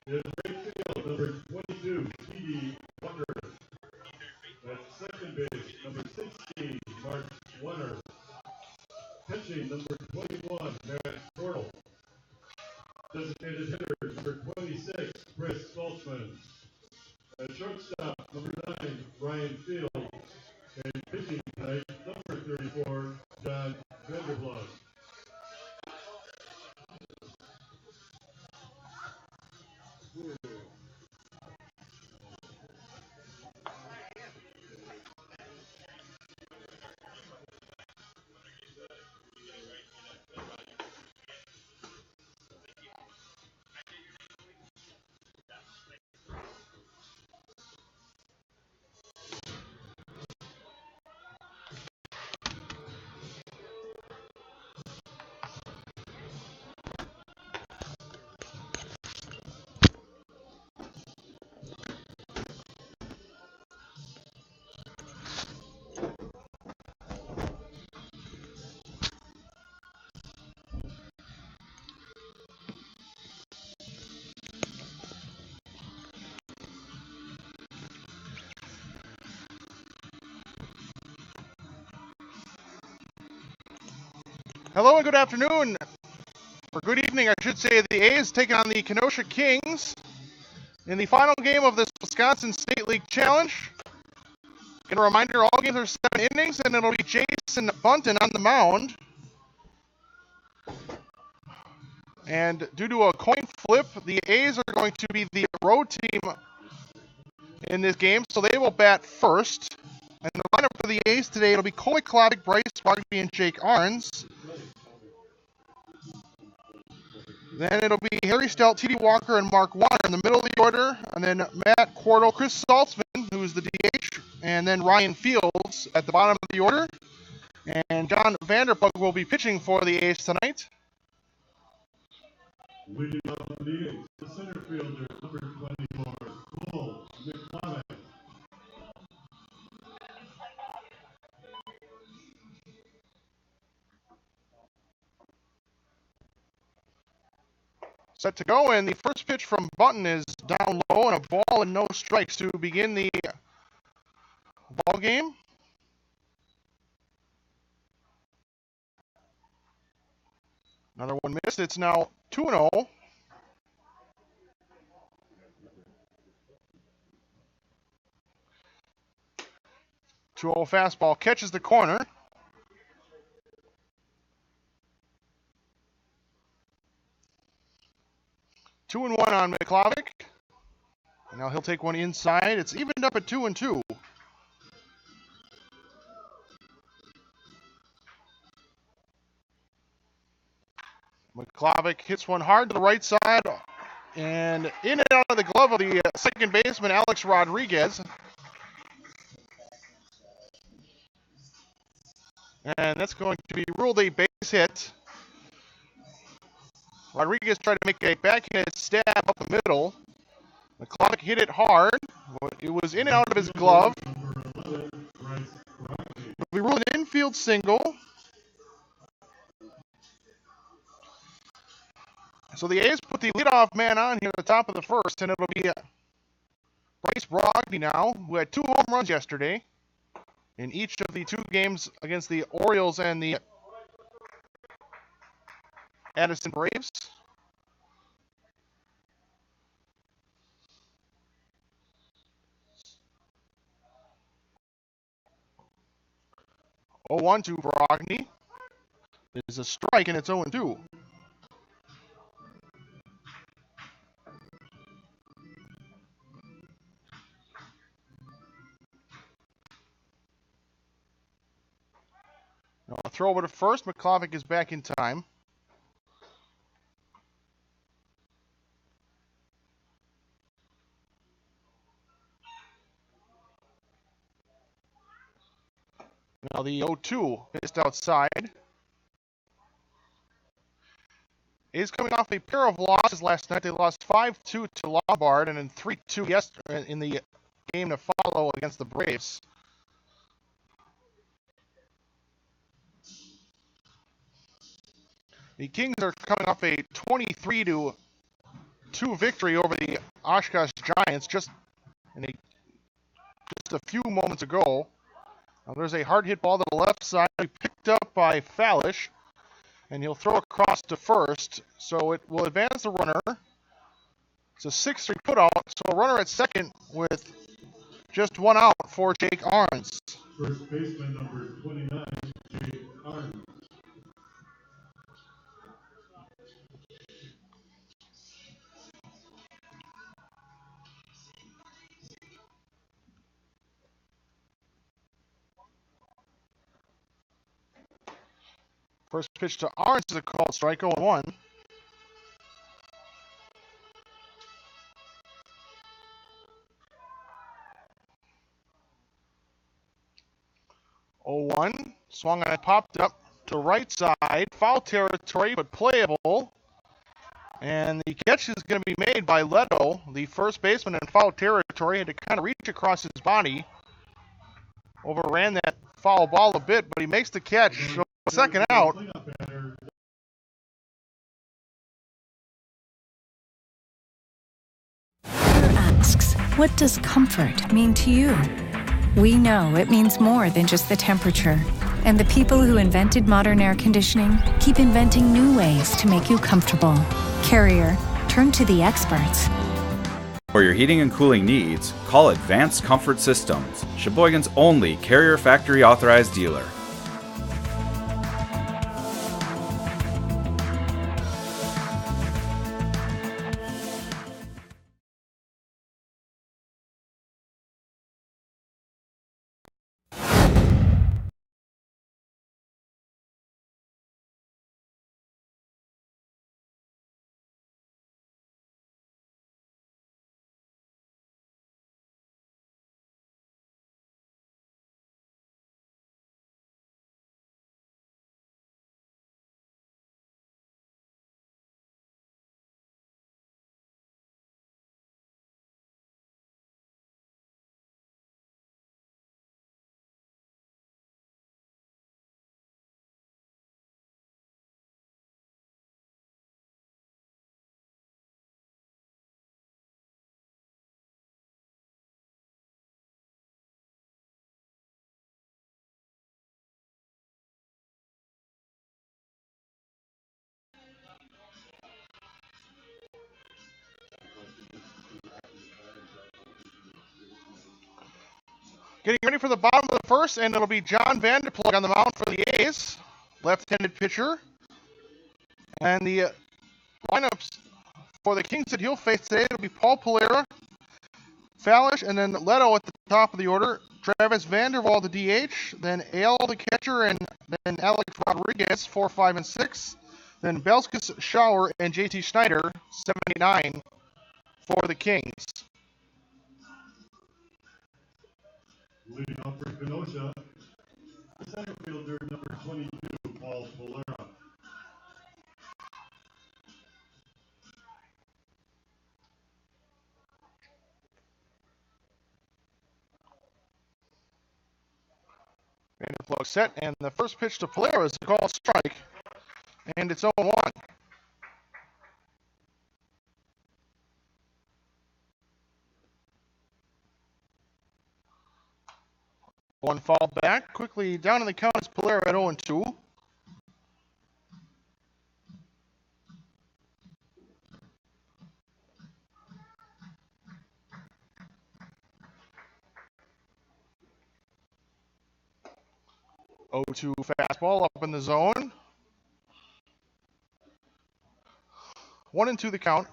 is right field, number 22, T.D. Walker. At second base, number 16, Mark Warner. Pitching, number 21, Matt Portal. Designated hitter, number 26, Chris Saltzman. At shortstop, number 9, Ryan Field. And pitching tonight, number 34, John Vanderblom. Hello and good afternoon, or good evening, I should say. The A's taking on the Kenosha Kings in the final game of this Wisconsin State League Challenge. And a reminder, all games are 7 innings, and it'll be Jason Bunton on the mound. And due to a coin flip, the A's are going to be the road team in this game, so they will bat first. And the lineup for the A's today, it'll be Coley Klodic, Bryce Rogby, and Jake Arns. Then it'll be Harry Stout, T.D. Walker, and Mark Warner in the middle of the order. And then Matt Quardle, Chris Saltzman, who's the DH. And then Ryan Fields at the bottom of the order. And John Vanderpug will be pitching for the A's tonight. Leading off the meeting, the center fielder, number 24, Cole McCormick. Set to go, and the first pitch from Bunton is down low, and a ball and no strikes to begin the ball game. Another one missed. It's now 2-0. Fastball catches the corner. Two and one on McClovic. Now he'll take one inside. It's evened up at 2-2. McClovic hits one hard to the right side and in and out of the glove of the second baseman, Alex Rodriguez. And that's going to be ruled a base hit. Rodriguez tried to make a backhand stab up the middle. McClovic hit it hard. It was in and out of his glove. We ruled an infield single. So the A's put the leadoff man on here at the top of the first, and it'll be Bryce Rogby now, who had 2 home runs yesterday in each of the 2 games against the Orioles and the Addison Braves. Oh, 1-2 for Rogby. There's a strike, and it's 0-2. Now a throw over to first. McClovic is back in time. Now the 0-2 missed outside. A's coming off a pair of losses last night. They lost 5-2 to Lombard and then 3-2 yesterday in the game to follow against the Braves. The Kings are coming off a 23-0 2 victory over the Oshkosh Giants just a few moments ago. Now there's a hard hit ball to the left side, picked up by Fallish, and he'll throw across to first, so it will advance the runner. It's a 6-3 putout, so a runner at second with just 1 out for Jake Arns. First baseman number 29, Jake Arns. First pitch to Arns is a called strike, 0-1. 0-1, swung and it popped up to right side, foul territory but playable. And the catch is going to be made by Leto, the first baseman in foul territory, had to kind of reach across his body. Overran that foul ball a bit, but he makes the catch. So second out. Asks, what does comfort mean to you? We know it means more than just the temperature. And the people who invented modern air conditioning keep inventing new ways to make you comfortable. Carrier, turn to the experts. For your heating and cooling needs, call Advanced Comfort Systems, Sheboygan's only Carrier factory authorized dealer. Getting ready for the bottom of the first, and it'll be John Vanderplug on the mound for the A's, left-handed pitcher. And the lineups for the Kings that he'll face today, it'll be Paul Polera, Fallish, and then Leto at the top of the order. Travis Vanderwall, the DH, then Ale, the catcher, and then Alex Rodriguez, 4, 5, and 6. Then Belskis, Schauer, and JT Schneider, 79 for the Kings. Leading off for Kenosha, the center fielder number 22, Paul Polera. Vanderplug set, and the first pitch to Polera is a called strike, and it's 0-1. One fall back, quickly down in the count is Polera at 0-2. Oh, 2 fastball up in the zone. 1-2 the count.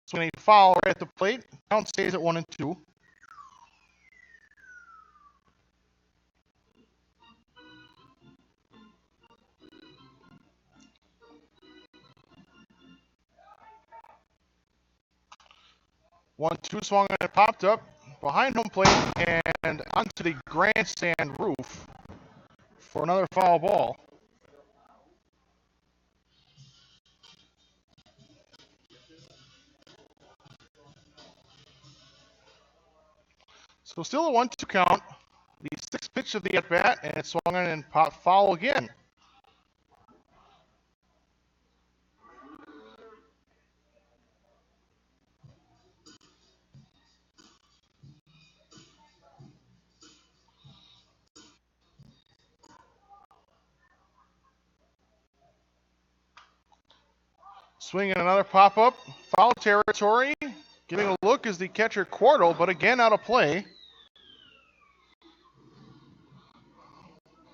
Swinging a foul right at the plate. Count stays at 1-2. One, two swung and it popped up behind home plate and onto the grandstand roof for another foul ball. So still a 1-2 count. The sixth pitch of the at-bat, and it's swung on and pop foul again. Swinging another pop-up, foul territory. Giving a look is the catcher Cordell, but again out of play.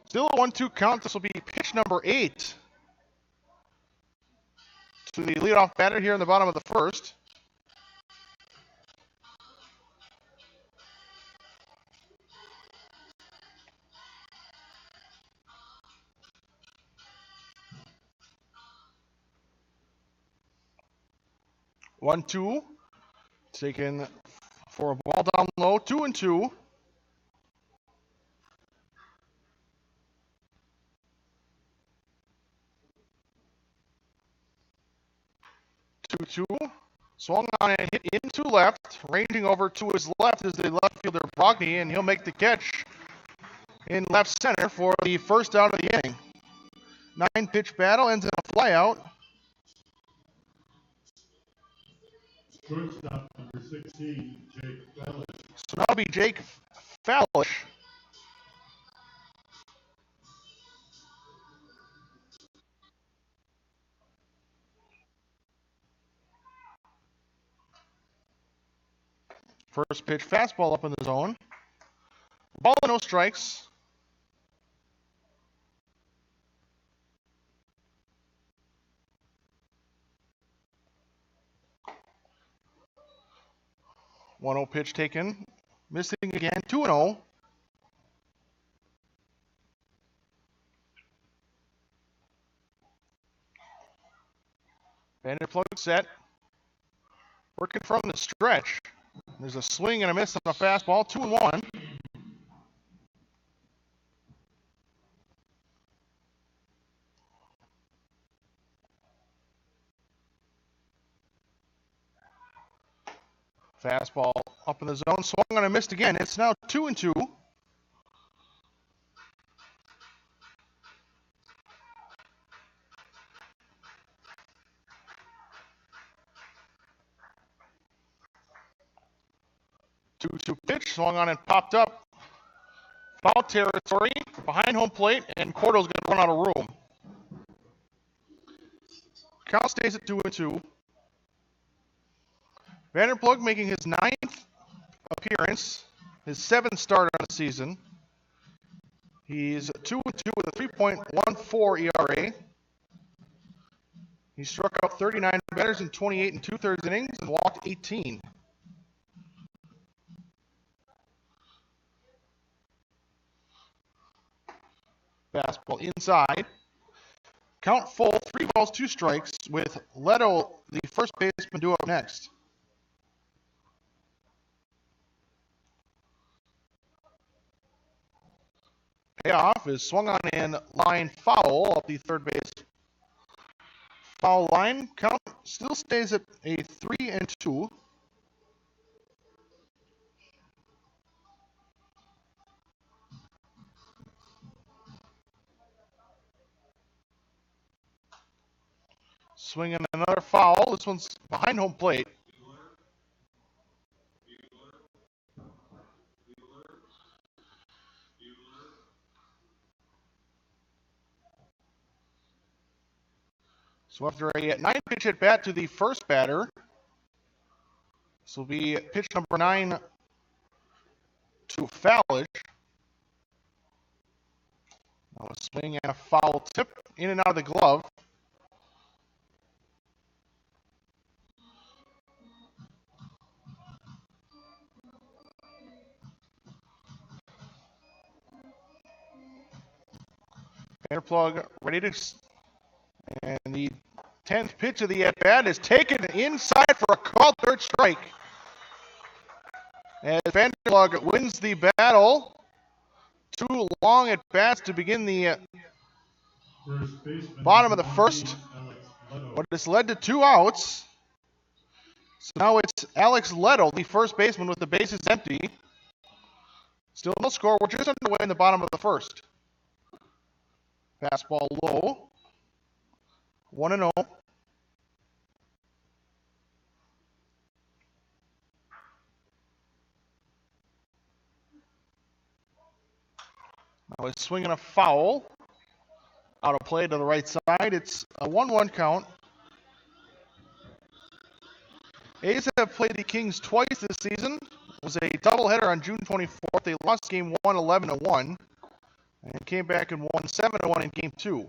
Still a 1-2 count. This will be pitch number 8 to the leadoff batter here in the bottom of the first. One, two. Taken for a ball down low. 2-2. 2-2. Swung on and hit into left. Ranging over to his left is the left fielder Brogny, and he'll make the catch in left center for the first out of the inning. 9-pitch battle ends in a flyout. Shortstop number 16, Jake Fallish. So that'll be Jake Fallish. First pitch fastball up in the zone. Ball and no strikes. One 0 pitch taken. Missing again. 2-0. Bandit plug set. Working from the stretch. There's a swing and a miss on a fastball. 2-1. Fastball up in the zone. Swung on and missed again. It's now 2-2. Two pitch, swung on and popped up. Foul territory, behind home plate, and Cordell's going to run out of room. Count stays at 2-2. Vanderplug making his 9th appearance, his 7th start on the season. He's 2-2 with a 3.14 ERA. He struck out 39 batters in 28 2/3 innings and walked 18. Fastball inside. Count full, 3 balls, 2 strikes, with Leto, the first baseman, due up next. Payoff is swung on in line foul up the third base foul line. Count still stays at a 3-2. Swinging another foul. This one's behind home plate. So after a 9-pitch at bat to the first batter, this will be pitch number 9 to Fallish. Now a swing and a foul tip in and out of the glove. Vanderplug ready to, and the 10th pitch of the at-bat is taken inside for a called third strike. As Vanderplug wins the battle, 2 long at-bats to begin the bottom of the first, but it's led to 2 outs. So now it's Alex Leto, the first baseman, with the bases empty. Still no score. We're just underway in the bottom of the first. Fastball low. 1-0. Now he's swinging a foul. Out of play to the right side. It's a 1-1 count. A's have played the Kings twice this season. It was a doubleheader on June 24th. They lost game 1 11-1 and came back and won 7-1 in game 2.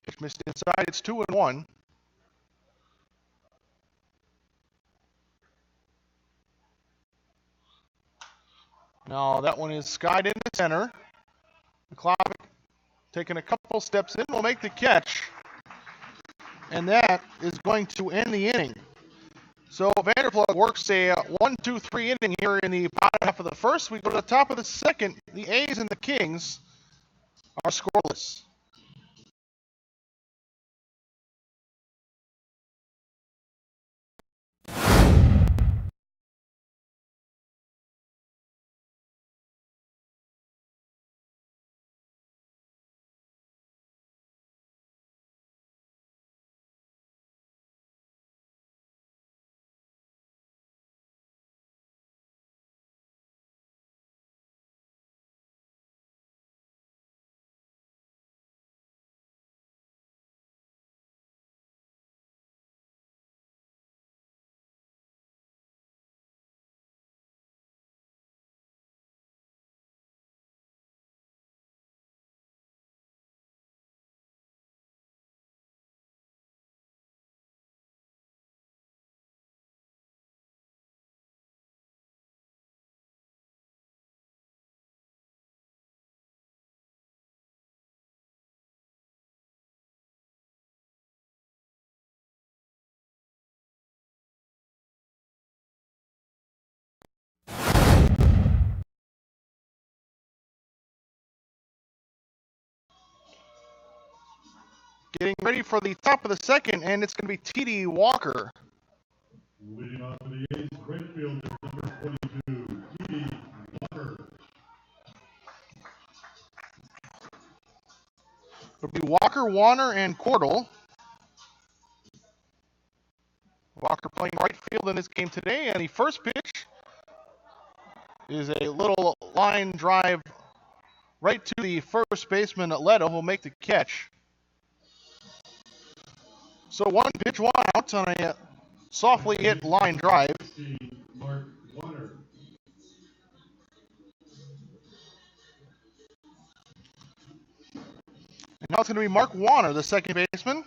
Pitch missed inside. It's 2-1. Now that one is skied into center. McClovic taking a couple steps in will make the catch. And that is going to end the inning. So Vanderplug works a 1-2-3 inning here in the bottom half of the first. We go to the top of the second. The A's and the Kings are scoreless. Getting ready for the top of the second, and it's going to be T.D. Walker. Leading off for the A's, right fielder, number 22, T.D. Walker. It'll be Walker, Warner, and Cordell. Walker playing right field in this game today, and the first pitch is a little line drive right to the first baseman, Leto, who'll make the catch. So one pitch, one out on a softly hit line drive. Mark Warner. And now it's going to be Mark Warner, the second baseman.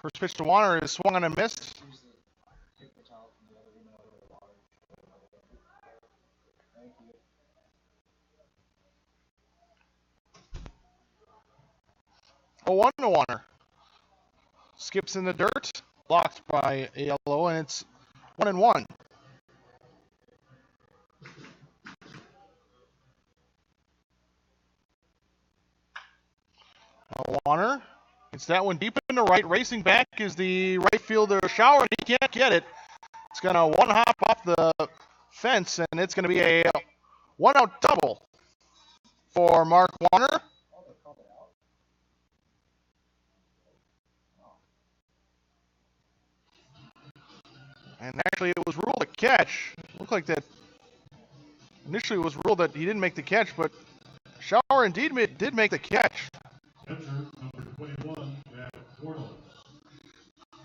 First pitch to Warner is swung on and missed. Oh, 1 to Warner. Skips in the dirt, blocked by Yellow, and it's 1-1. Warner, it's that one deep in the right. Racing back is the right fielder Shower, and he can't get it. It's going to one hop off the fence, and it's going to be a one-out double for Mark Warner. And actually, it was ruled a catch. Looked like that initially it was ruled that he didn't make the catch, but Shower indeed did make the catch. Catcher, number 21, Matt Cordell.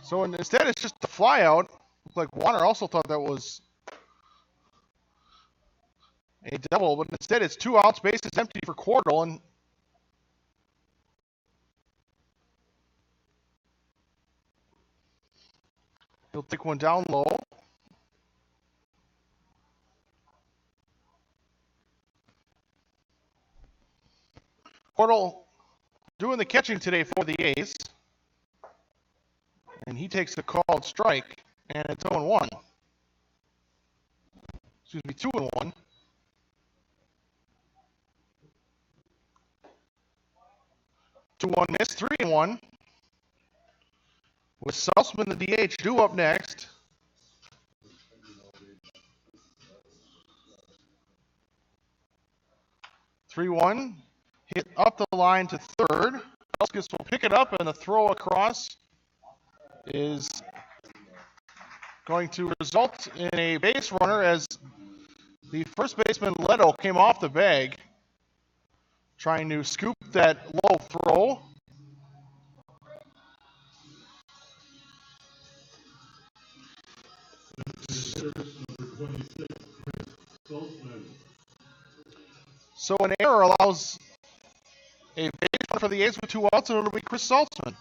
So instead, it's just a fly out. Looked like Warner also thought that was a double, but instead it's 2 outs, bases empty for Cordell, and he'll take one down low. Cordell doing the catching today for the A's. And he takes the called strike, and it's 0-1. Excuse me, 2-1. 2-1 miss, 3-1. With Saltzman, the DH, due up next. (3-1). Hit up the line to third. Elskis will pick it up, and the throw across is going to result in a base runner as the first baseman, Leto, came off the bag, trying to scoop that low throw. So an error allows a base runner for the A's with 2 outs, and it'll be Chris Saltzman.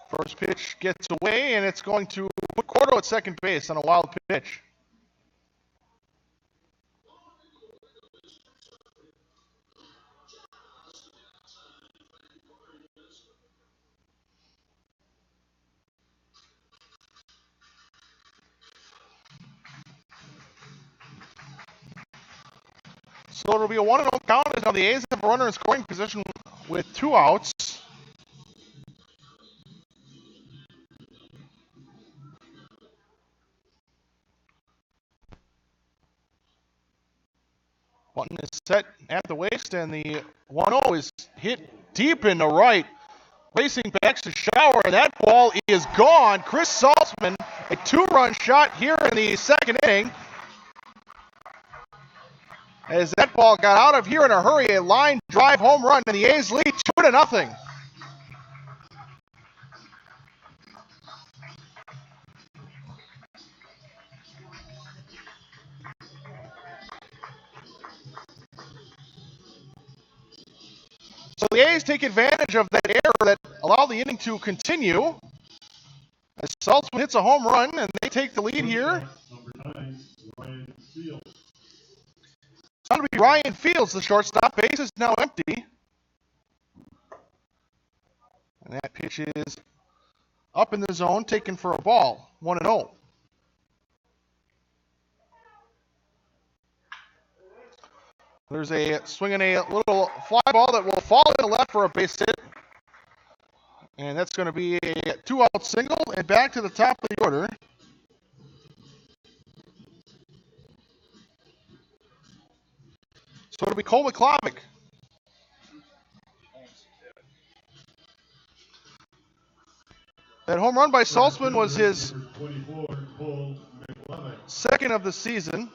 First pitch gets away, and it's going to put Cordo at second base on a wild pitch. So it'll be a 1-0 count as now the A's have a runner in scoring position with 2 outs. Button is set at the waist, and the 1-0 is hit deep in the right. Racing back to Shower, and that ball is gone. Chris Saltzman, a 2-run shot here in the second inning. As that ball got out of here in a hurry, a line drive home run, and the A's lead 2-0. So the A's take advantage of that error that allowed the inning to continue. As Saltzman hits a home run, and they take the lead here. It's going to be Ryan Fields, the shortstop. Base is now empty. And that pitch is up in the zone, taken for a ball, 1-0. There's a swinging a little fly ball that will fall in the left for a base hit. And that's going to be a 2-out single, and back to the top of the order. So it'll be Cole McClovick. That home run by Saltzman was his second of the season.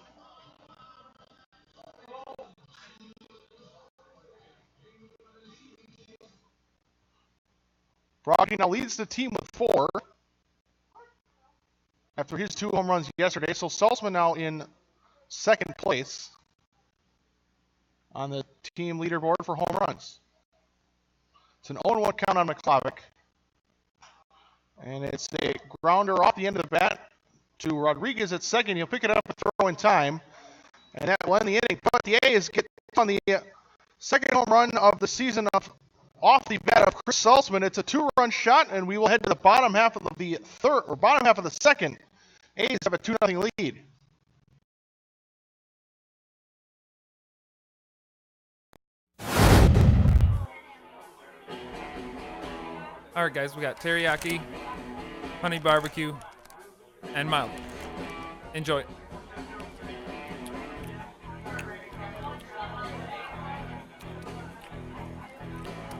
Broggy now leads the team with 4 after his 2 home runs yesterday. So Saltzman now in second place on the team leaderboard for home runs. It's an 0-1 count on McClovick. And it's a grounder off the end of the bat to Rodriguez at second. He'll pick it up and throw in time. And that will end the inning. But the A's get on the second home run of the season off the bat of Chris Saltzman. It's a 2-run shot, and we will head to the bottom half of the second. A's have a 2-0 lead. All right, guys, we got teriyaki, honey barbecue, and mild. Enjoy.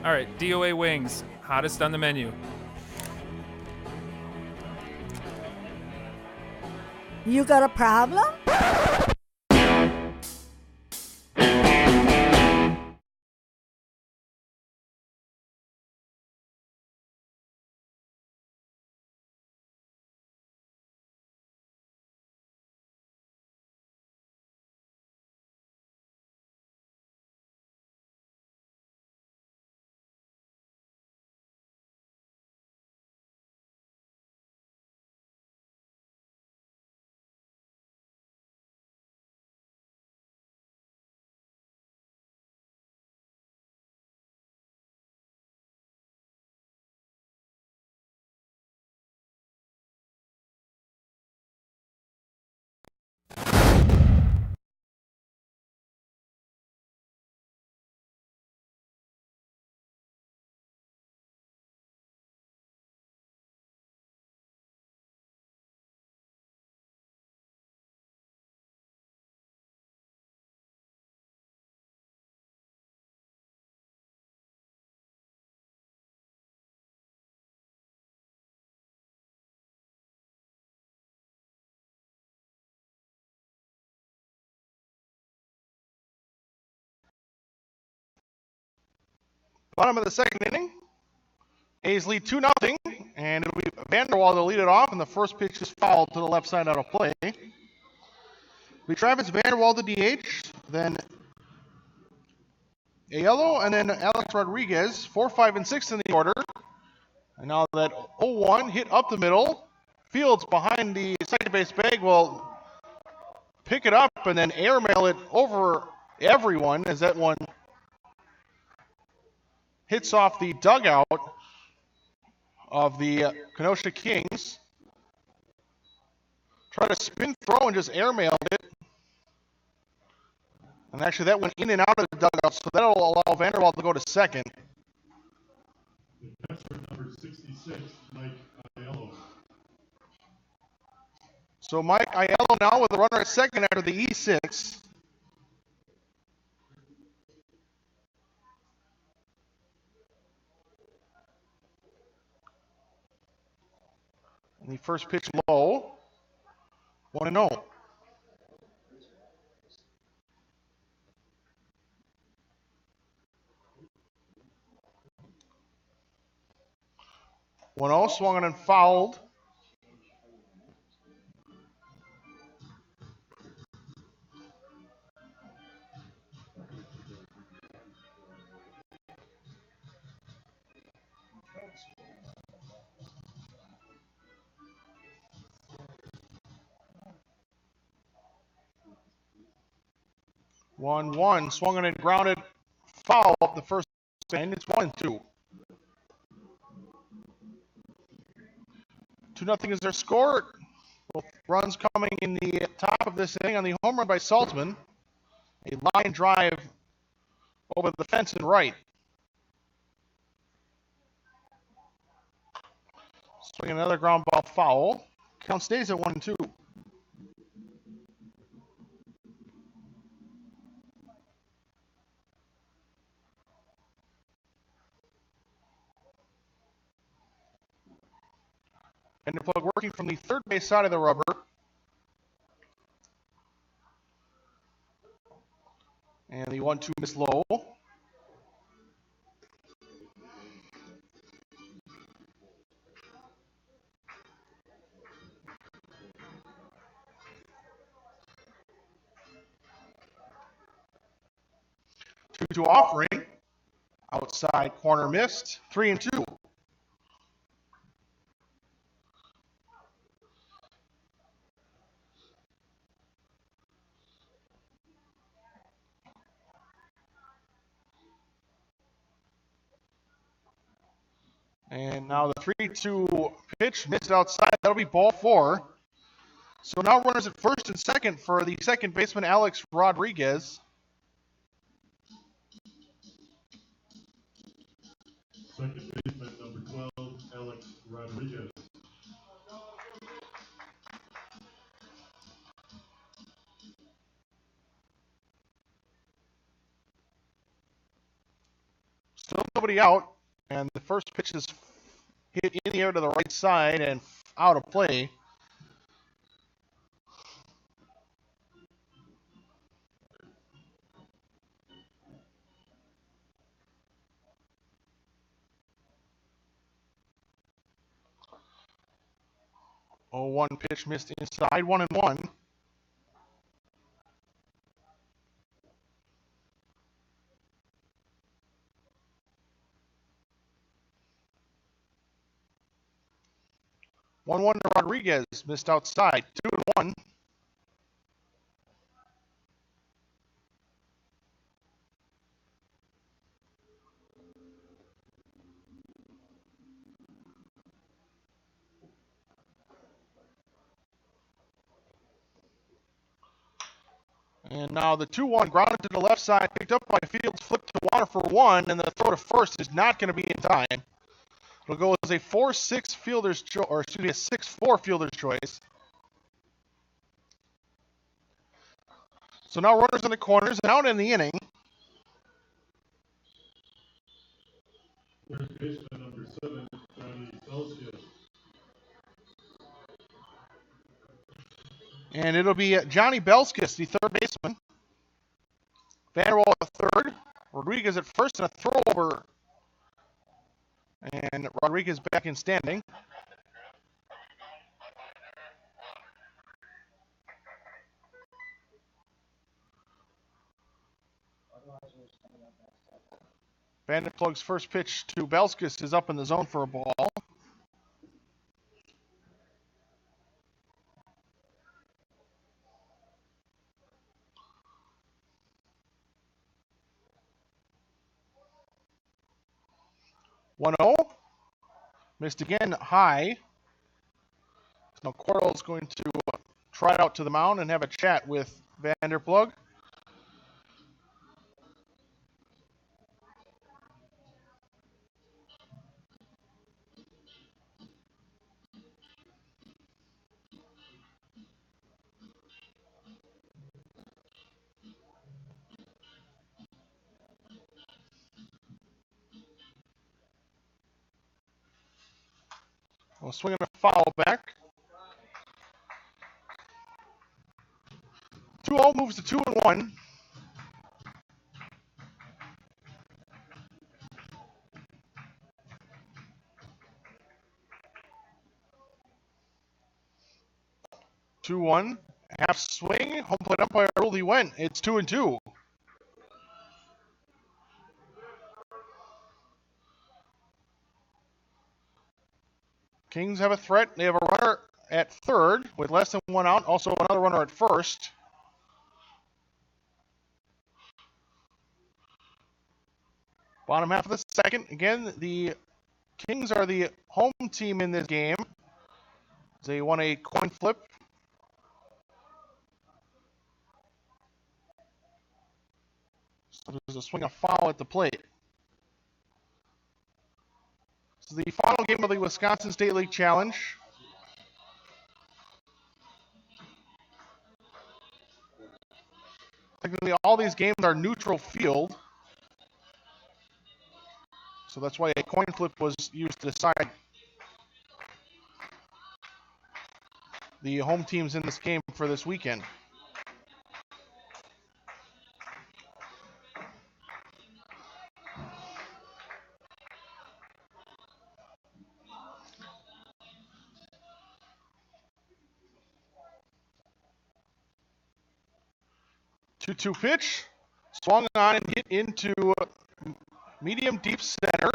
All right, DOA wings, hottest on the menu. You got a problem? Bottom of the second inning. A's lead 2-0, and it'll be Vanderwall to lead it off, and the first pitch is fouled to the left side out of play. We Travis Vanderwall to DH, then Aiello, and then Alex Rodriguez, 4, 5, and 6 in the order. And now that 0-1 hit up the middle. Fields behind the second base bag will pick it up and then airmail it over everyone as that one hits off the dugout of the Kenosha Kings. Try to spin throw and just airmailed it. And actually that went in and out of the dugout, so that'll allow Vanderwall to go to second. That's for number 66, Mike Aiello. So Mike Aiello now with a runner at second after the E6. And the first pitch low. 1-0. Swung on and fouled. One, swung on and grounded, foul up the first inning. It's 1-2. 2-0 is their score. Both runs coming in the top of this inning on the home run by Saltzman. A line drive over the fence and right. Swing another ground ball foul. Count stays at 1-2. And the plug working from the third base side of the rubber. And the 1-2 miss low. Two offering. Outside corner missed. 3-2. And now the 3-2 pitch missed outside. That'll be ball 4. So now runners at first and second for the second baseman, Alex Rodriguez. Second baseman, number 12, Alex Rodriguez. Still nobody out. And the first pitch is hit in the air to the right side and out of play. Oh, one pitch missed inside, 1-1. One to Rodriguez, missed outside, 2-1. And now the 2-1 grounded to the left side, picked up by Fields, flipped to water for 1, and the throw to first is not going to be in time. It'll go as a 4-6 fielder's choice, or excuse me, a 6-4 fielder's choice. So now runners in the corners and out in the inning. Third baseman, number 7, Johnny Belskis. And it'll be Johnny Belskis, the third baseman. Vanderwall at third. Rodriguez at first, and a throw over And Rodriguez back in standing. Vanderplug's first pitch to Belskis is up in the zone for a ball. One 0. Missed again high. Now Cordell is going to trot out to the mound and have a chat with Vanderplug. Well, swinging a foul back. 2-0 moves to 2-1. Two one, half swing, home plate umpire ruled he went. It's 2-2. Kings have a threat. They have a runner at third with less than one out. Also another runner at first. Bottom half of the second. Again, the Kings are the home team in this game. They won a coin flip. So there's a swing, a foul at the plate. This is the final game of the Wisconsin State League Challenge. Technically, all these games are neutral field. So that's why a coin flip was used to decide the home teams in this game for this weekend. Two-two pitch, swung on and hit into medium deep center.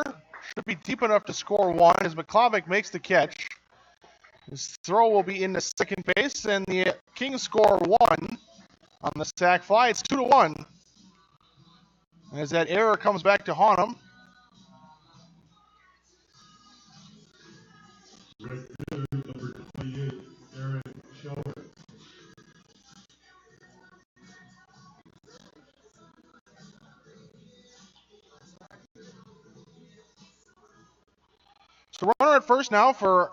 Should be deep enough to score one as McClavick makes the catch. His throw will be into second base, and the Kings score one on the sac fly. It's 2-1. As that error comes back to haunt him. Red two, number 28, Aaron Schauer. So runner at first now for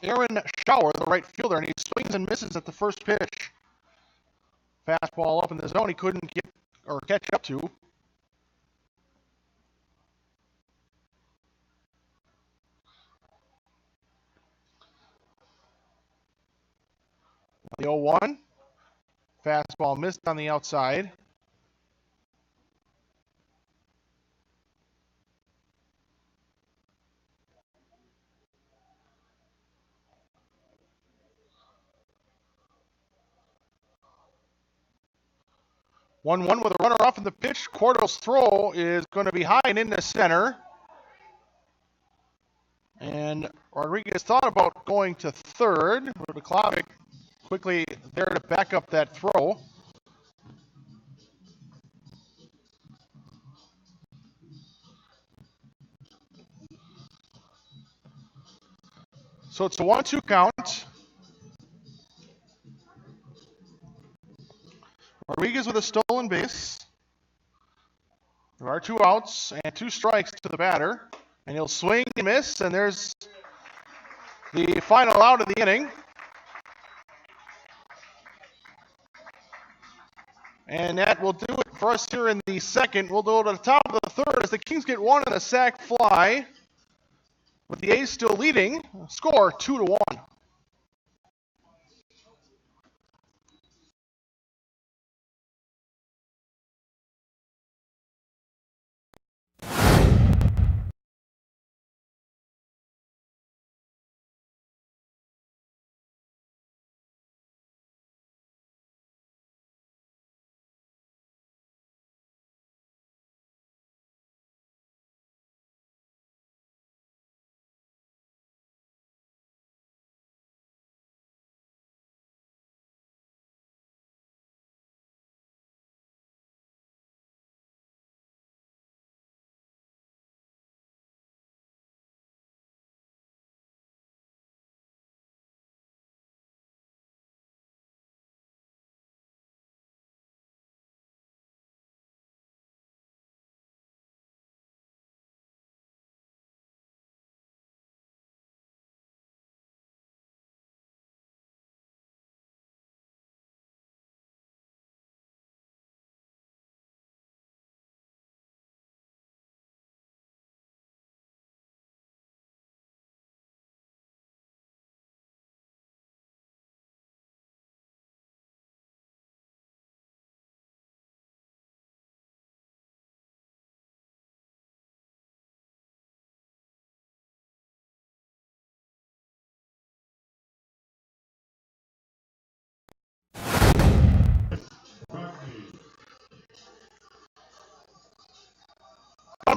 Aaron Schauer, the right fielder, and he swings and misses at the first pitch. Fastball up in the zone he couldn't get or catch up to. The 0-1. Fastball missed on the outside. One with a runner off in the pitch. Cordell's throw is going to be high and into center. And Rodriguez thought about going to third. McClavick quickly there to back up that throw. So it's a 1-2 count. Rodriguez with a stolen base. There are two outs and two strikes to the batter. And he'll swing and miss, and there's the final out of the inning. And that will do it for us here in the second. We'll go to the top of the third as the Kings get one in a sac fly, with the A's still leading. Score 2-1.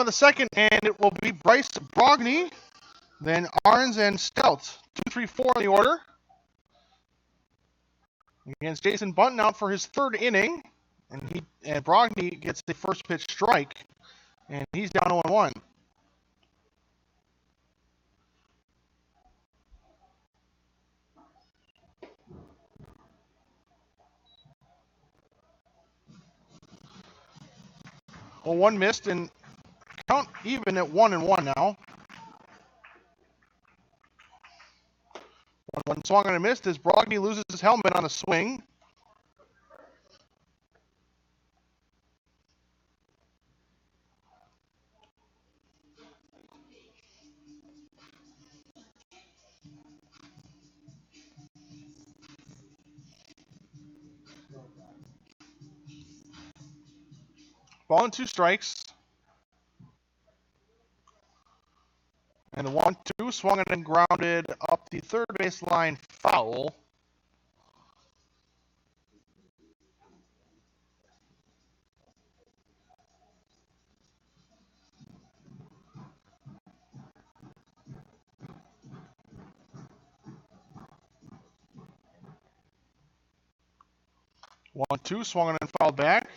of the second, and it will be Bryce Brogny, then Arns and Stout. 2-3-4 in the order. Against Jason Bunton out for his third inning, and Brogny gets the first pitch strike, and he's down 0-1. Well, one missed, and count even at 1-1 now. One swung and a missed as Brogny loses his helmet on a swing. Ball and 2 strikes. And the 1-2 swung and grounded up the third baseline foul. One, two, swung and fouled back.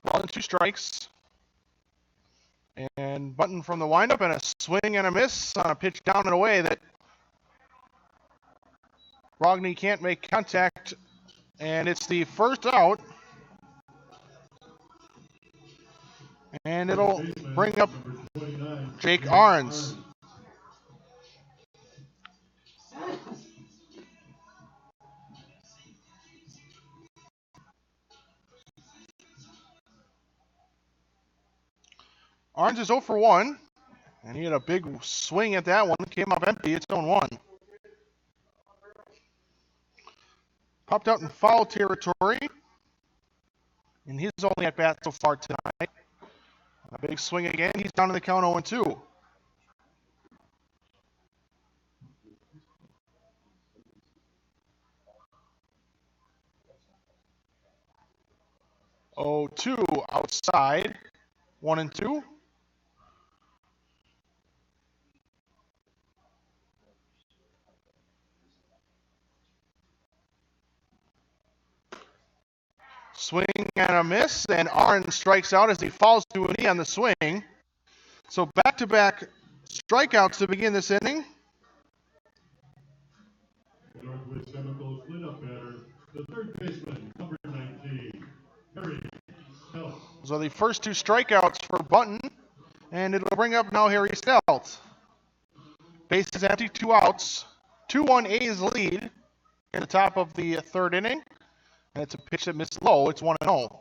Ball and 2 strikes. And Button from the windup and a swing and a miss on a pitch down and away that Brogny can't make contact. And it's the first out. And it'll bring up Jake Arns. Arns is 0 for 1. And he had a big swing at that one. Came up empty. It's 0-1. Popped out in foul territory. And he's only at bat so far tonight. A big swing again. He's down in the count 0-2. Oh, 2 outside. 1-2. Swing and a miss, and Arns strikes out as he falls to a knee on the swing. So back-to-back strikeouts to begin this inning. Northwest Chemical cleanup batter, the third baseman, number 19, Harry Stout. So the first 2 strikeouts for Button, and it'll bring up now Harry Stout. Base is empty, 2 outs. 2-1 A's lead in the top of the third inning. And it's a pitch that missed low. It's 1-0.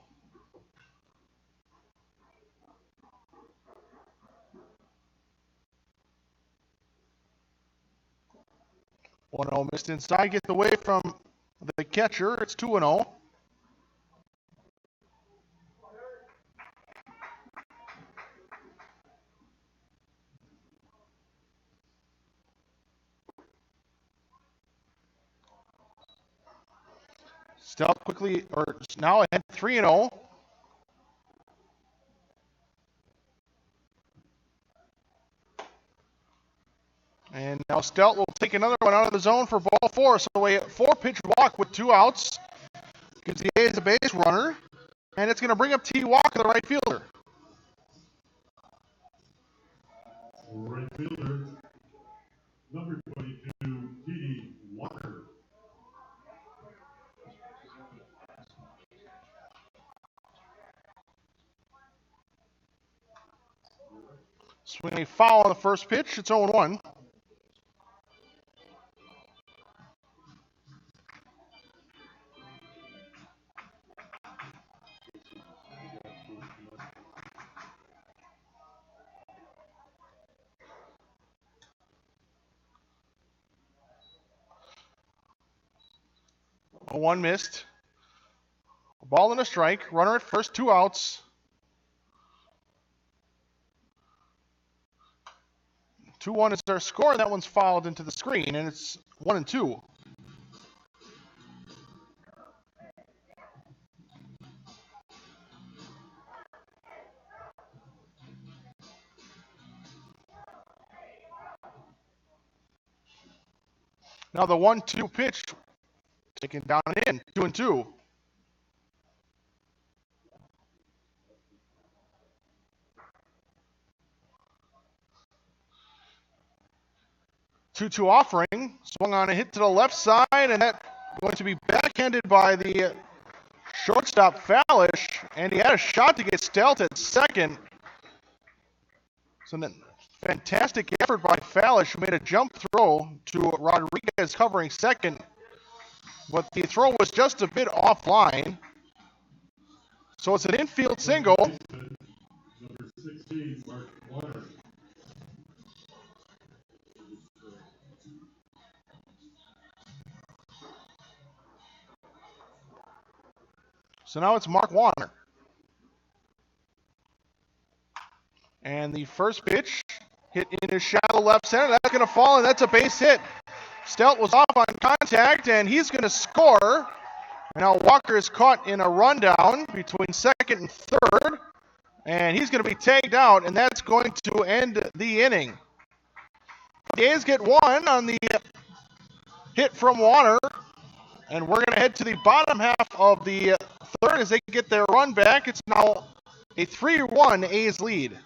1-0 missed inside, gets away from the catcher. It's 2-0. Stout quickly, or now ahead 3-0. And now Stout will take another one out of the zone for ball 4. So a 4-pitch walk with 2 outs. Gives the A's a base runner. And it's going to bring up T. Walker, the right fielder. Right fielder, number 22, T.D. Walker. Swing a foul on the first pitch. It's 0-1. A 1 missed. A ball and a strike. Runner at first, 2 outs. 2-1 is our score, and that one's fouled into the screen, and it's 1-2. Now the 1-2 pitch taken down and in, 2-2. 2-2 offering, swung on a hit to the left side, and that going to be backhanded by the shortstop Fallish, and he had a shot to get Stelt at second. So then, fantastic effort by Fallish, who made a jump throw to Rodriguez covering second, but the throw was just a bit offline. So it's an infield single. Number 16, Mark Warner. So now it's Mark Warner. And the first pitch hit into shallow left center. That's going to fall, and that's a base hit. Stelt was off on contact, and he's going to score. And now Walker is caught in a rundown between second and third, and he's going to be tagged out, and that's going to end the inning. The A's get one on the hit from Warner, and we're going to head to the bottom half of the third as they get their run back. It's now a 3-1 A's lead.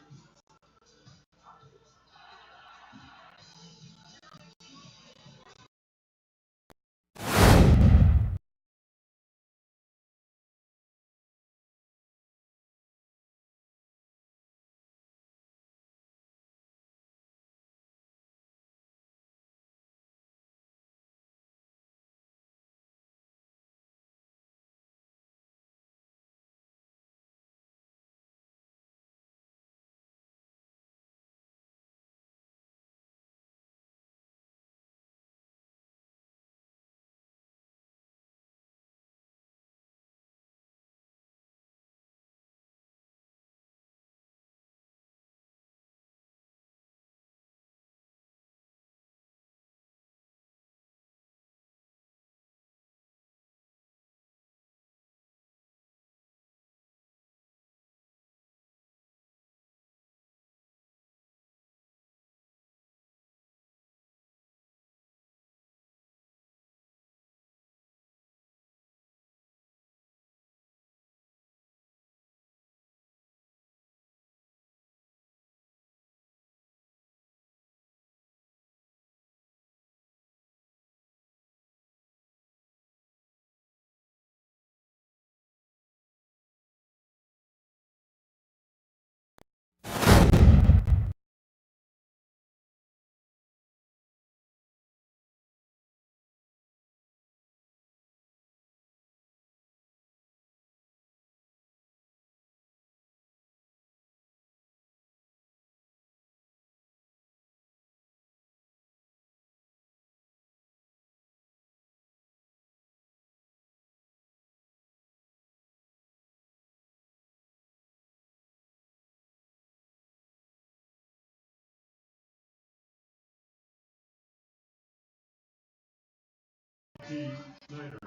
Schneider.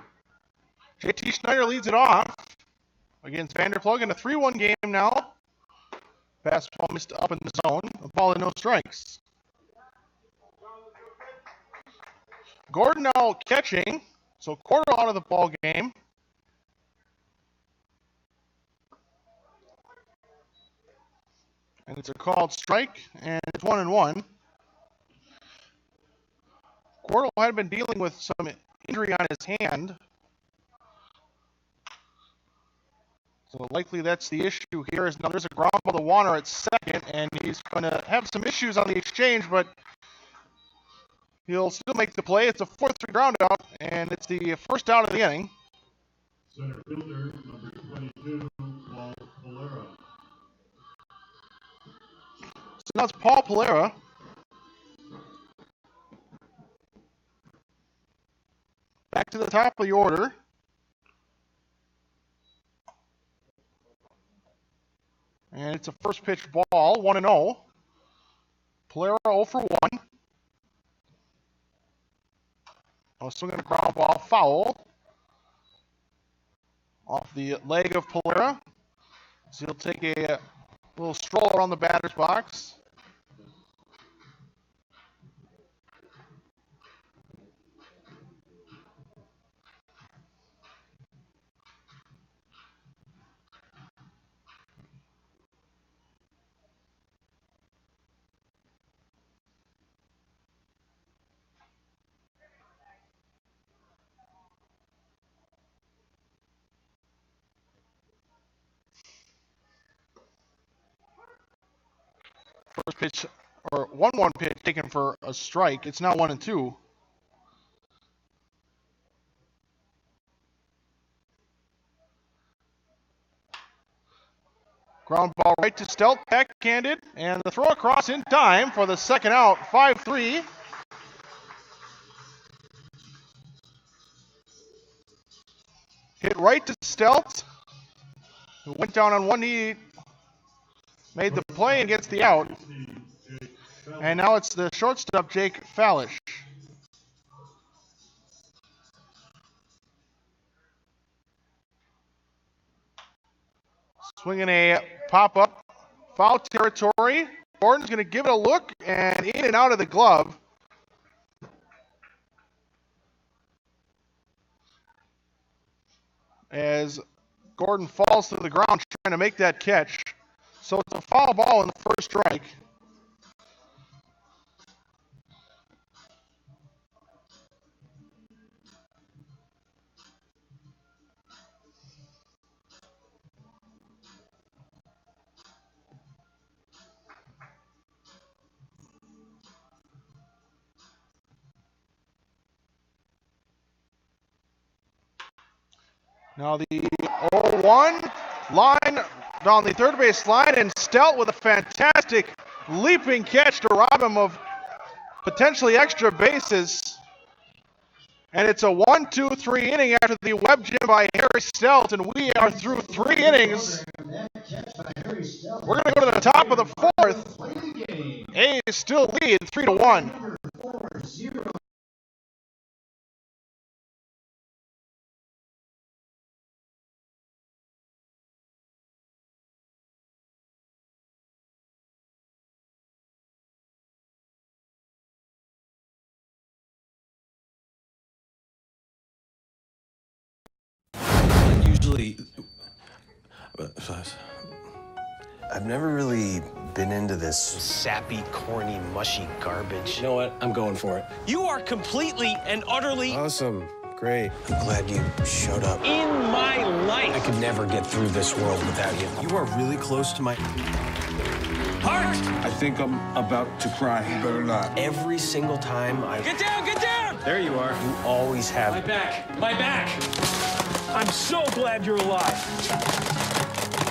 JT Schneider leads it off against Vanderplug in a 3-1 game now. Fastball missed up in the zone. A ball and no strikes. Gordon now catching, so quarter out of the ball game. And it's a called strike, and it's 1-1. Cordell had been dealing with some injury on his hand. So likely that's the issue here. Now there's a ground ball to Warner at second, and he's going to have some issues on the exchange, but he'll still make the play. It's a 4-3 ground out, and it's the first out of the inning. Center fielder, number 22, Paul Valera. So now it's Paul Polera. Back to the top of the order. And it's a first pitch ball, 1-0. Polera 0 for 1. Oh, swinging a ground ball foul off the leg of Polera. So he'll take a little stroll around the batter's box. First pitch, or 1-1 pitch taken for a strike. It's now 1-2. Ground ball right to Stelt, backhanded, and the throw across in time for the second out, 5-3. Hit right to Stelt, who went down on one knee, made the play and gets the out. And now it's the shortstop, Jake Fallish. Swinging a pop-up, foul territory. Gordon's going to give it a look, and in and out of the glove. As Gordon falls to the ground trying to make that catch. So it's a foul ball in the first strike. Now the 0-1 line down the third base line, and Stelt with a fantastic leaping catch to rob him of potentially extra bases. And it's a 1-2-3 inning after the web gem by Harry Stelt, and we are through 3 innings. We're going to go to the top of the fourth. A's still lead 3-1. Usually, I've never really been into this sappy, corny, mushy garbage. You know what? I'm going for it. You are completely and utterly Awesome. Great. I'm glad you showed up. In my life. I could never get through this world without you. You are really close to my heart. I think I'm about to cry. You better not. Every single time I Get down! Get down! there you are. You always My have. back! My back! I'm so glad you're alive.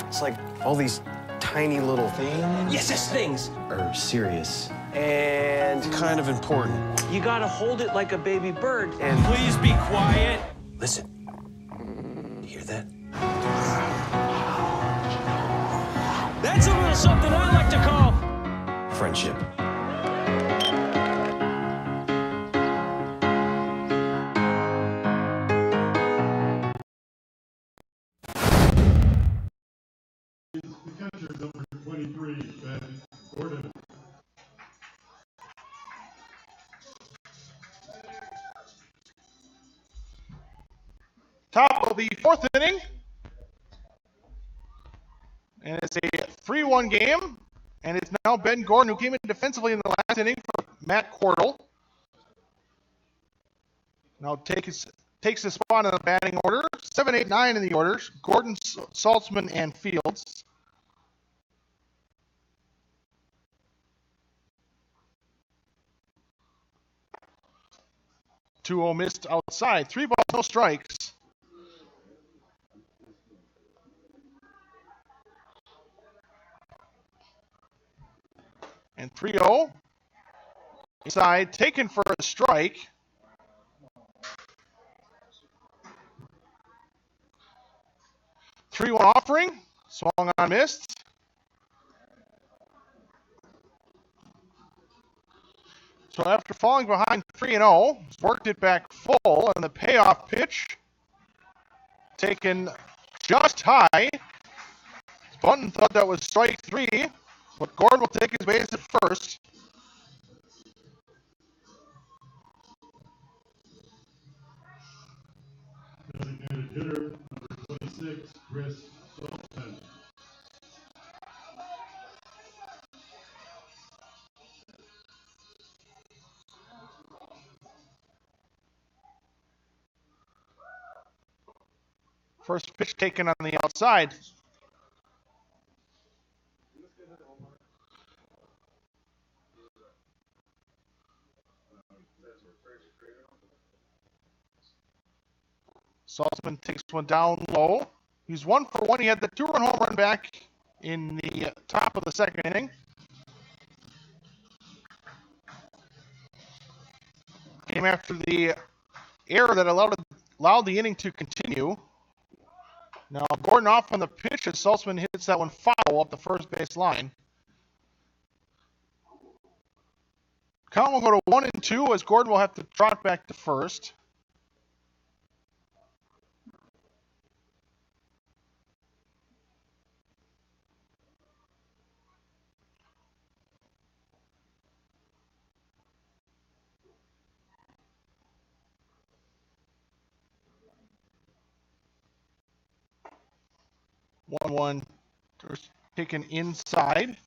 It's like all these tiny little things. Yes, things. Are serious and kind of important. You gotta hold it like a baby bird. And Please be quiet. listen, you hear that? That's a little something I like to call Friendship. The catcher, number 23, Ben Gordon. Top of the fourth inning. And it's a 3-1 game. And it's now Ben Gordon who came in defensively in the last inning for Matt Cordell. Now takes the spot in the batting order. 7, 8, 9 in the orders. Gordon, Saltzman, and Fields. Two-0 missed outside. 3 balls, no strikes. And 3-0. Inside, taken for a strike. Three-one offering. Swung on, missed. So after falling behind 3-0, worked it back full, and the payoff pitch taken just high. Bunton thought that was strike 3, but Gordon will take his base at first. Designated hitter, number 26, Chris Saltzman. First pitch taken on the outside. Saltzman takes one down low. He's 1 for 1. He had the 2-run home run back in the top of the second inning. Came after the error that allowed the inning to continue. Now Gordon off on the pitch as Saltzman hits that one foul up the first base line. Count will go to 1-2 as Gordon will have to trot back to first. One taken inside.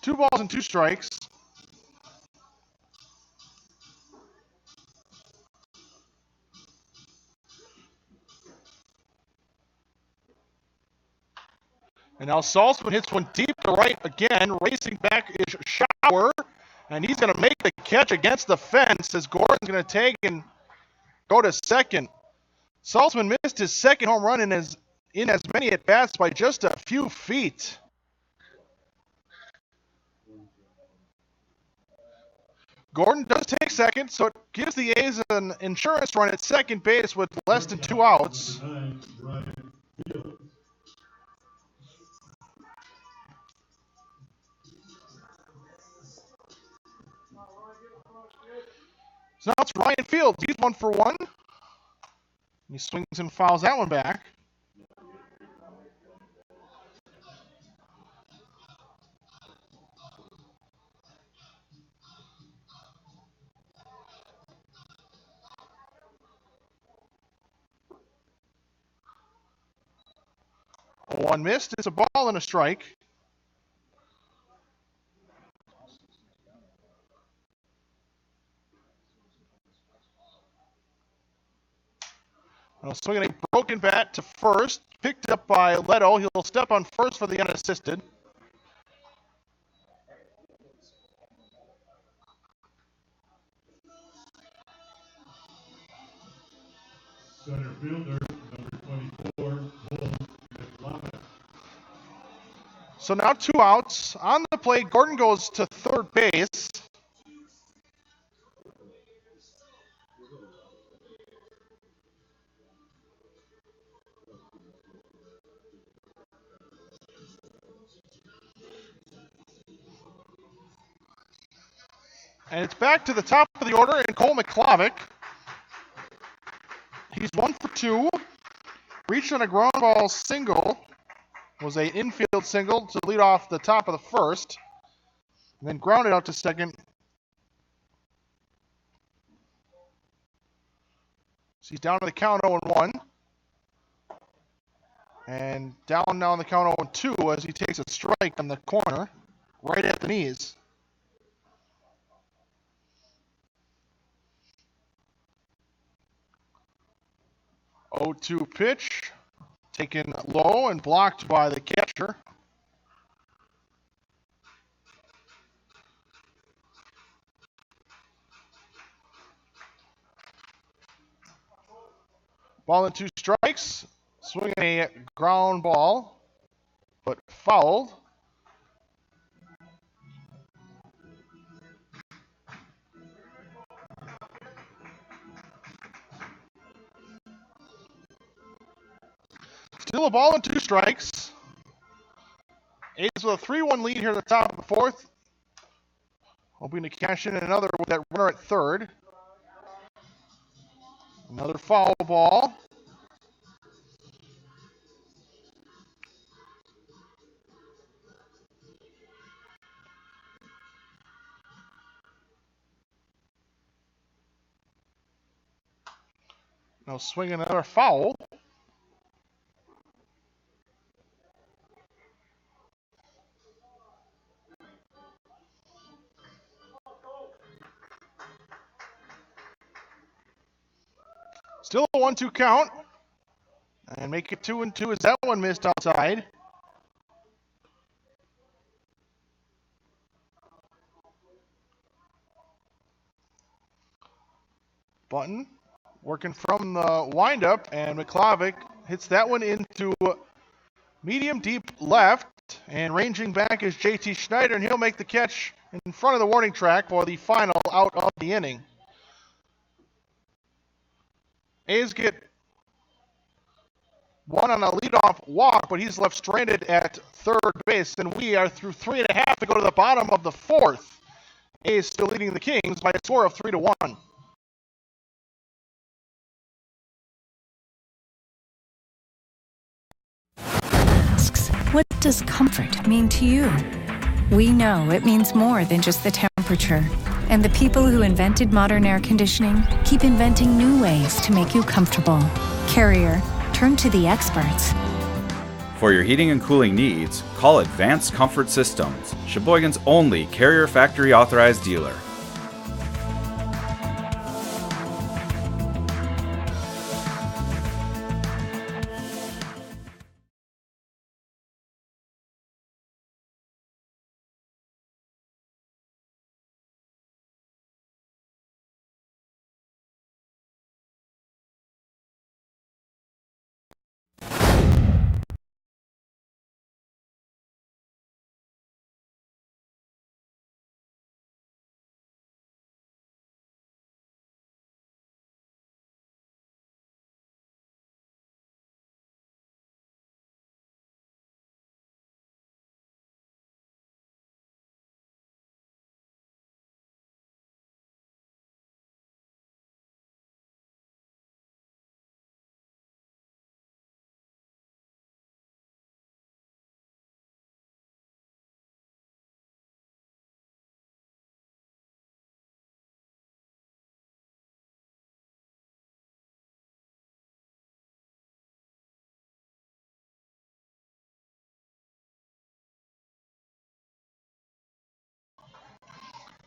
2 balls and 2 strikes. And now Saltzman hits one deep to right again. Racing back is Shower. And he's going to make the catch against the fence as Gordon's going to take and go to second. Saltzman missed his second home run in as many at-bats by just a few feet. Gordon does take second, so it gives the A's an insurance run at second base with less than 2 outs. So now it's Ryan Fields. He's 1 for 1. He swings and fouls that one back. One missed. It's a ball and a strike. Now swinging a broken bat to first. Picked up by Leto. He'll step on first for the unassisted. Center fielder, number 24, Wolf. So now 2 outs. On the plate, Gordon goes to third base. And it's back to the top of the order in Cole McClavick. He's 1 for 2. Reached on a ground ball single. Was an infield single to lead off the top of the first. And then grounded out to second. So he's down to the count 0-1. And down now on the count 0-2 as he takes a strike on the corner. Right at the knees. 0-2 pitch, taken low and blocked by the catcher. Ball and 2 strikes, swinging a ground ball, but fouled. Still a ball and 2 strikes. A's with a 3-1 lead here at the top of the fourth. Hoping to cash in another with that runner at third. Another foul ball. Now swing another foul. Still a 1-2 count. And make it 2-2 as that one missed outside. Button working from the windup, and McClavick hits that one into medium deep left, and ranging back is JT Schneider, and he'll make the catch in front of the warning track for the final out of the inning. A's get one on a leadoff walk, but he's left stranded at third base, and we are through 3.5 to go to the bottom of the fourth. A's still leading the Kings by a score of 3-1. What does comfort mean to you? We know it means more than just the temperature. And the people who invented modern air conditioning keep inventing new ways to make you comfortable. Carrier, turn to the experts. For your heating and cooling needs, call Advanced Comfort Systems, Sheboygan's only Carrier factory authorized dealer.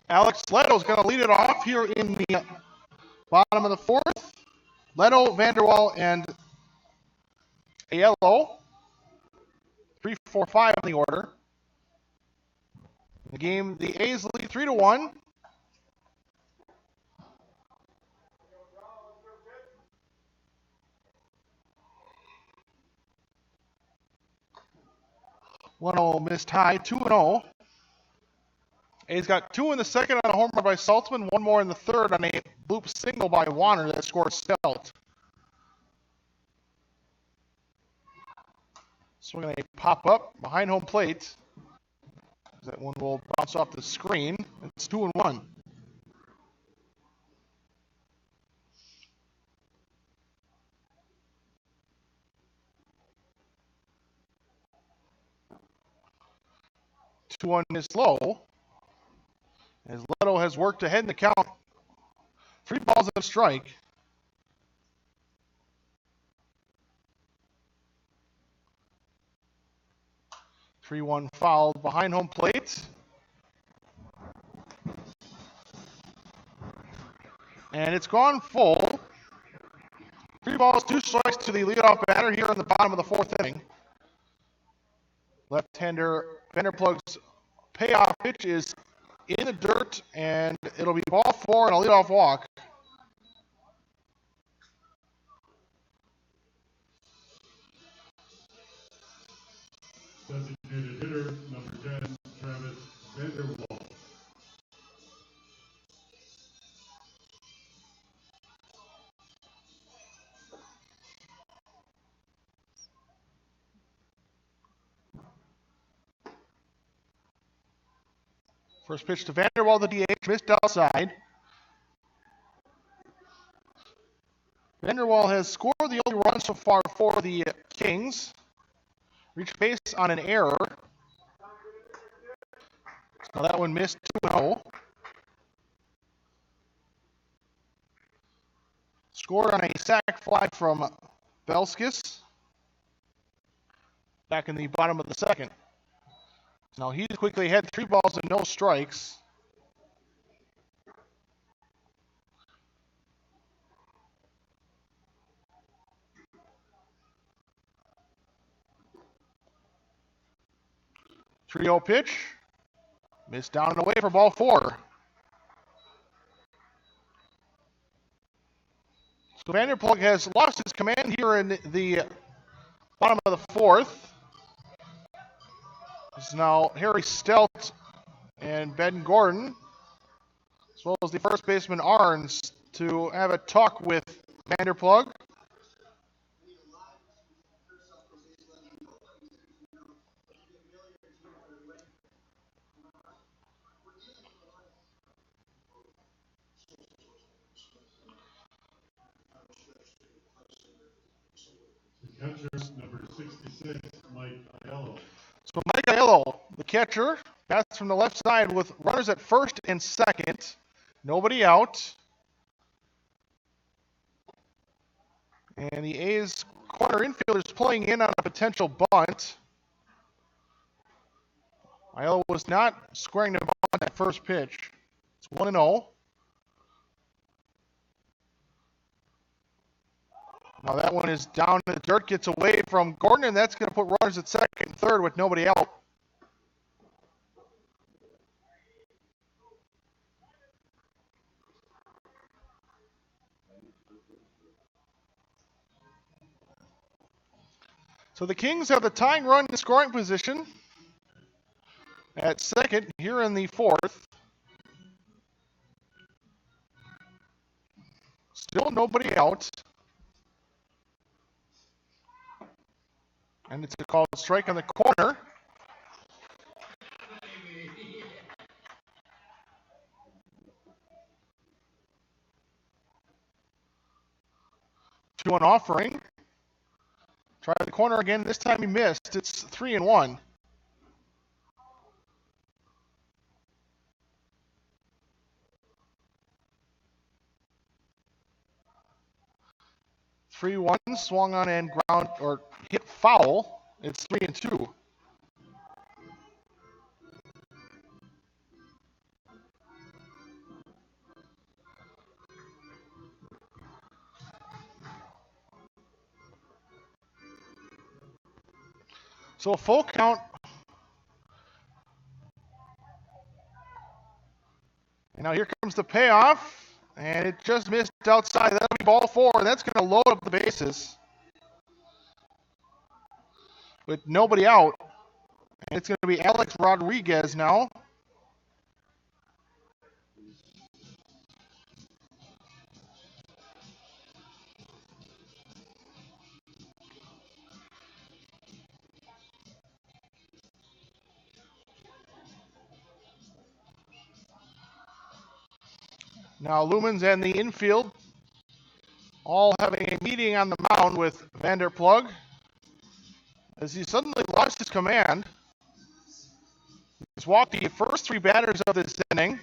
Alex Leto's going to lead it off here in the bottom of the fourth. Leto, Vanderwall, and Aiello. 3, 4, 5 in the order. The game, the A's lead 3-1. One missed high, 2-0. A's got 2 in the second on a homer by Saltzman, 1 more in the third on a bloop single by Warner that scored Stelt. Swinging a pop-up behind home plate. That one will bounce off the screen. It's 2-1. Two on is low. As Leto has worked ahead in the count. 3 balls and a strike. Three-one fouled behind home plate. And it's gone full. 3 balls, 2 strikes to the leadoff batter here in the bottom of the fourth inning. Left-hander Vanderplug's payoff pitch is in the dirt, and it'll be ball 4 and a leadoff walk. Designated hitter, number 10, Travis Vanderwall. First pitch to Vanderwall, the DH, missed outside. Vanderwall has scored the only run so far for the Kings. Reached base on an error. Now that one missed 2-0. Scored on a sac fly from Belskis. Back in the bottom of the second. Now he's quickly had 3 balls and no strikes. Trio pitch. Missed down and away for ball 4. So Vanderplug has lost his command here in the bottom of the 4th. It's now Harry Stelt and Ben Gordon, as well as the first baseman Arns, to have a talk with Vanderplug. Catcher number 66, Mike Aiello. So Mike Aiello, the catcher, bats from the left side with runners at first and second. Nobody out. And the A's corner infielders pulling in on a potential bunt. Aiello was not squaring the ball on that first pitch. It's 1-0. Now that one is down in the dirt, gets away from Gordon, and that's going to put runners at second and third with nobody out. So the Kings have the tying run in scoring position at second here in the 4th. Still nobody out. And it's a called strike on the corner. Two on offering. Try the corner again. This time he missed. It's 3-1. Three one, swung on and ground or hit foul. It's 3-2. So a full count. And now here comes the payoff. And it just missed outside. That'll be ball 4. And that's going to load up the bases. With nobody out. And it's going to be Alex Rodriguez now. Now Lumens and the infield all having a meeting on the mound with Vanderplug as he suddenly lost his command. He's walked the first 3 batters of this inning.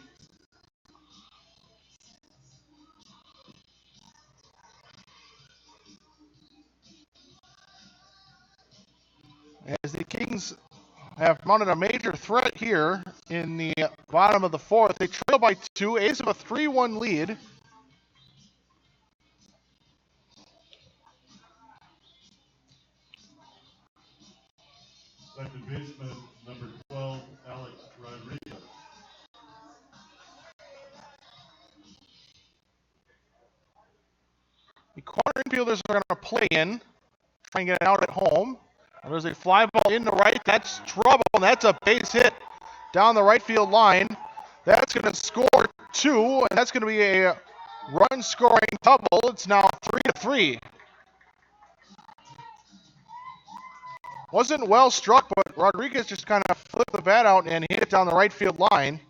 As the Kings have mounted a major threat here in the bottom of the 4th. They trail by 2. A's have a 3-1 lead. Second baseman number 12, Alex Rodriguez. The corner infielders are going to play in, try and get it out at home. And there's a fly ball in the right. That's trouble, and that's a base hit down the right field line. That's going to score 2, and that's going to be a run-scoring double. It's now 3-3. Wasn't well struck, but Rodriguez just kind of flipped the bat out and hit it down the right field line.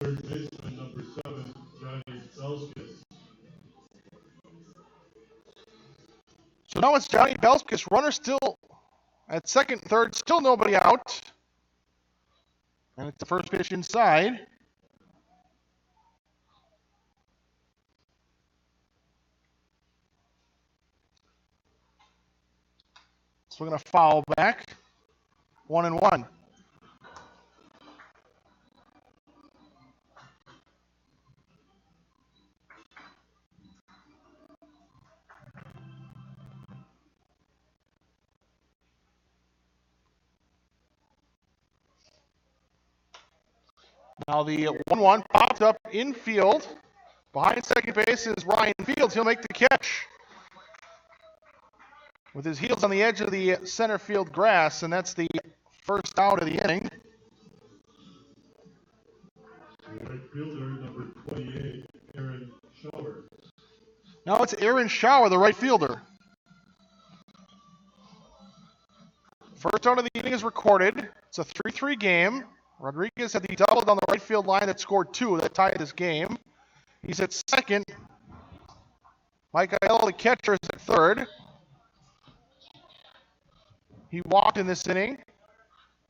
third baseman, number 7, Johnny Belskis. So now it's Johnny Belskis. Runner still at second, third, still nobody out. And it's the first pitch inside. So we're going to foul back. 1-1. Now the 1-1 popped up infield. Behind second base is Ryan Fields. He'll make the catch with his heels on the edge of the center field grass, and that's the first out of the inning. Right fielder, number 28, Aaron Schauer. Now it's Aaron Schauer, the right fielder. First out of the inning is recorded. It's a 3-3 game. Rodriguez had the double down the right field line that scored 2 that tied this game. He's at second. Mike Aiello, the catcher, is at third. He walked in this inning.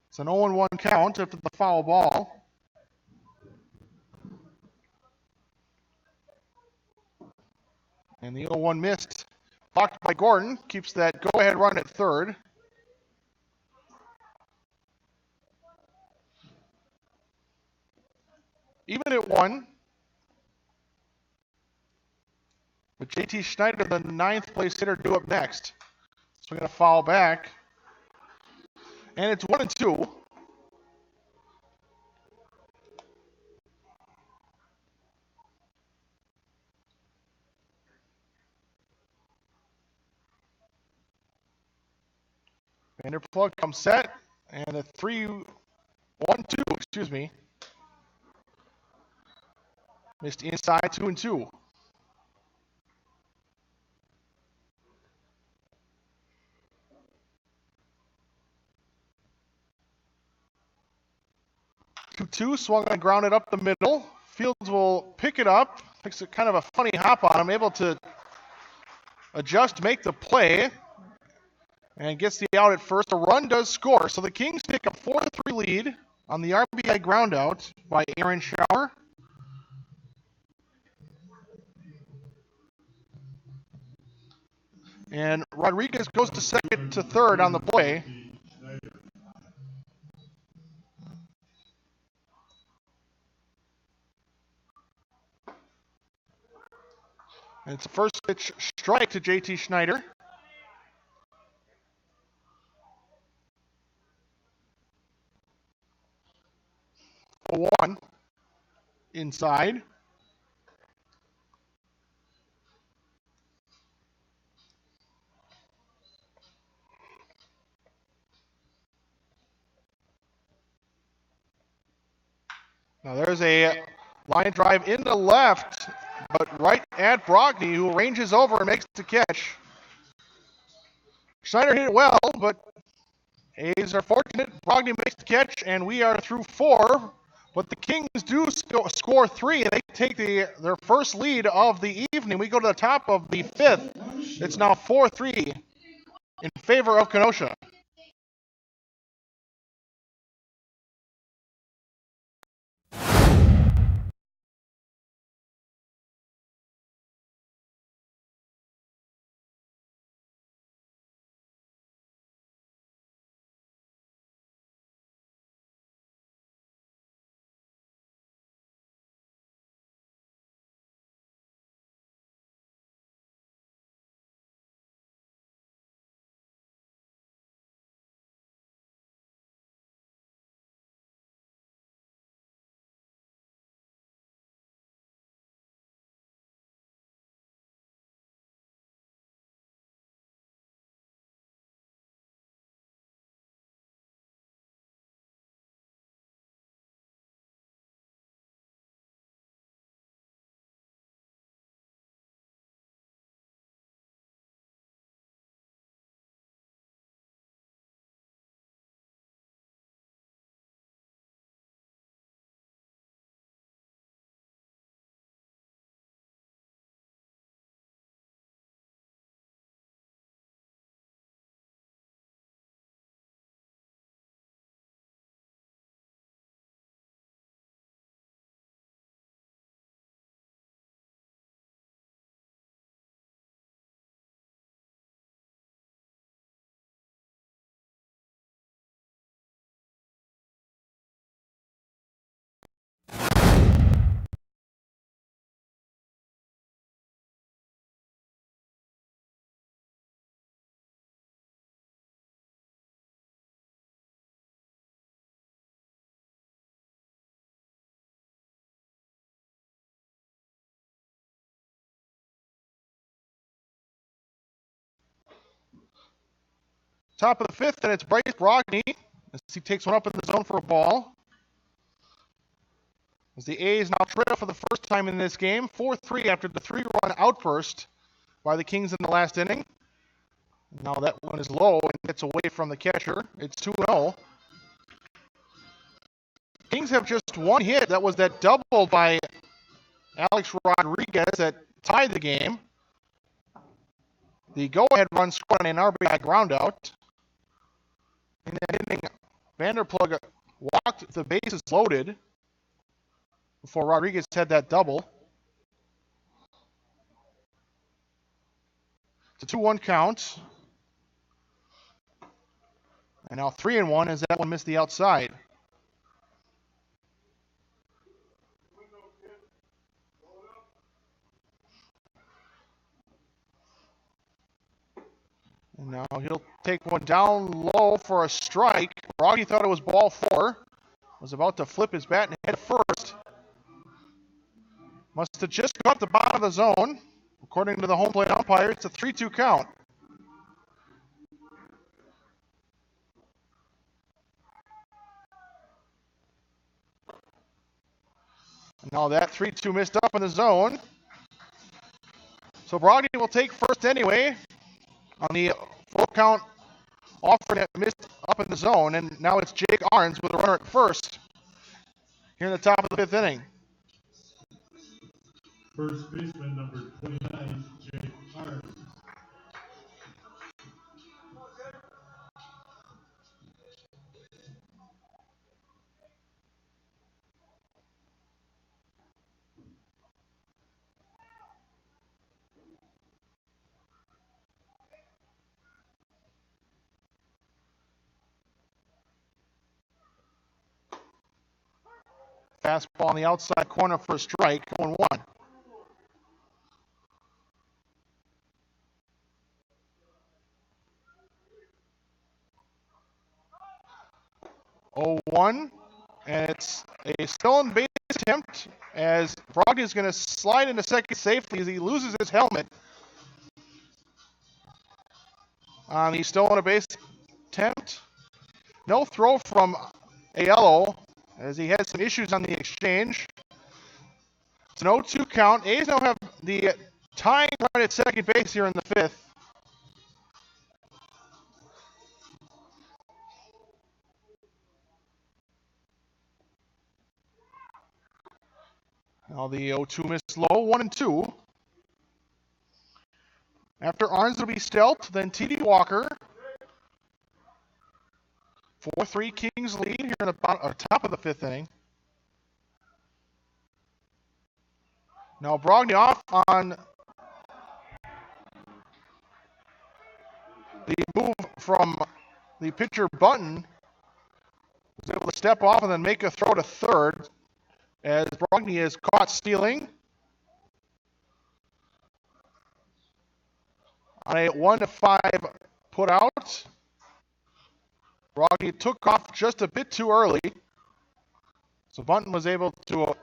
It's an 0-1 count after the foul ball. And the 0-1 missed. Blocked by Gordon. Keeps that go-ahead run at third. Even at 1. With JT Schneider, the 9th place hitter, due up next. So we're going to foul back. And it's 1-2. Vanderplug comes set. And a 3-1-2, excuse me. Missed inside, 2-2. Two swung on, grounded up the middle. Fields will pick it up. Takes a kind of a funny hop on him, able to adjust, make the play, and gets the out at first. A run does score, so the Kings take a 4-3 lead on the RBI groundout by Aaron Schauer. And Rodriguez goes to second to third on the play. And it's a first pitch strike to JT Schneider. 1 inside. Now there's a line drive into left, but right at Brogny, who ranges over and makes the catch. Schneider hit it well, but A's are fortunate. Brogny makes the catch, and we are through 4. But the Kings do score 3, and they take their first lead of the evening. We go to the top of the 5th. It's now 4-3 in favor of Kenosha. top of the fifth, and it's Bryce Brogny as he takes one up in the zone for a ball. As the A's now trail for the first time in this game, 4-3 after the 3-run outburst by the Kings in the last inning. Now that one is low and gets away from the catcher. It's 2-0. Kings have just one hit. That was that double by Alex Rodriguez that tied the game. The go-ahead run scored on an RBI groundout. In that inning, Vanderplug walked the bases loaded before Rodriguez had that double. It's a 2-1 count. And now 3-1 as that one missed the outside. And now he'll take one down low for a strike. Broggy thought it was ball 4. Was about to flip his bat and head first. Must have just got the bottom of the zone. According to the home plate umpire, it's a 3-2 count. And now that 3-2 missed up in the zone. So Broggy will take first anyway on the full count offer that missed up in the zone. And now it's Jake Arns with a runner at first here in the top of the 5th inning. First baseman number 29, Jake Arns. Fastball on the outside corner for a strike, 0-1. 0-1, and it's a stolen base attempt as Brogdon is going to slide into second safely as he loses his helmet on the stolen base attempt. No throw from Aiello as he had some issues on the exchange. It's an 0-2 count. A's now have the tying run at second base here in the 5th. Now the 0-2 missed low, 1-2. After Arns will be Stelt, then T.D. Walker. 4-3 Kings lead here in the top of the 5th inning. Now Brogdon off on the move from the pitcher Button. Was able to step off and then make a throw to third as Brogdon is caught stealing on a 1-5 put out. Brogdon took off just a bit too early, so Bunton was able to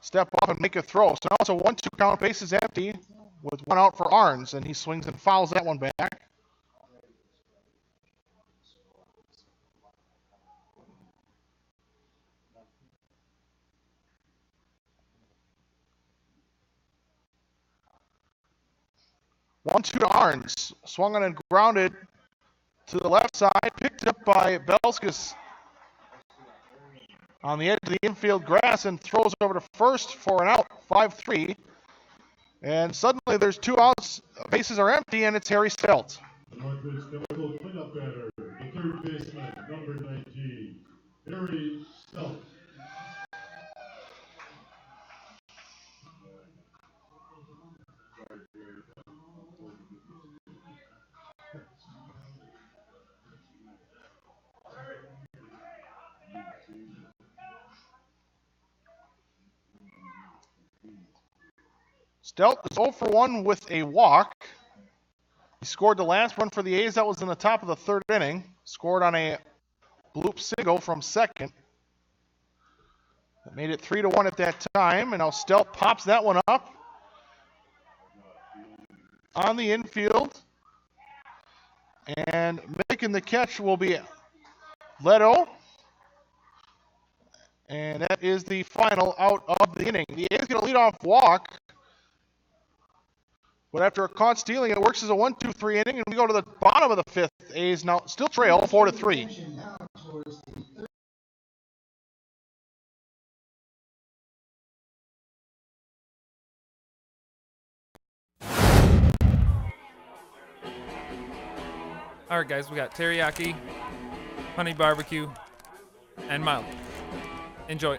step off and make a throw. So now it's a 1-2 count, bases empty with one out for Arns, and he swings and fouls that one back. One-two to Arns, swung on and grounded to the left side, picked up by Belskis on the edge of the infield grass and throws over to first for an out, 5-3. And suddenly there's 2 outs, bases are empty, and it's Harry Stelt. The Northwoods Chemical cleanup batter, the third baseman, number 19, Harry Stelt. Stelt is 0 for 1 with a walk. He scored the last run for the A's. That was in the top of the 3rd inning. Scored on a bloop single from second. That made it 3-1 at that time. And now Stelt pops that one up on the infield. And making the catch will be Leto. And that is the final out of the inning. The A's going to lead off walk. But after a caught stealing, it works as a 1-2-3 inning, and we go to the bottom of the fifth. A's now still trail 4-3. All right, guys, we got teriyaki, honey barbecue, and mild. Enjoy.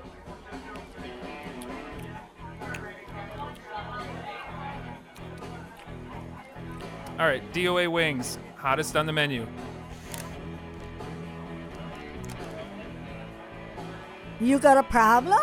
All right, DOA wings, hottest on the menu. You got a problem?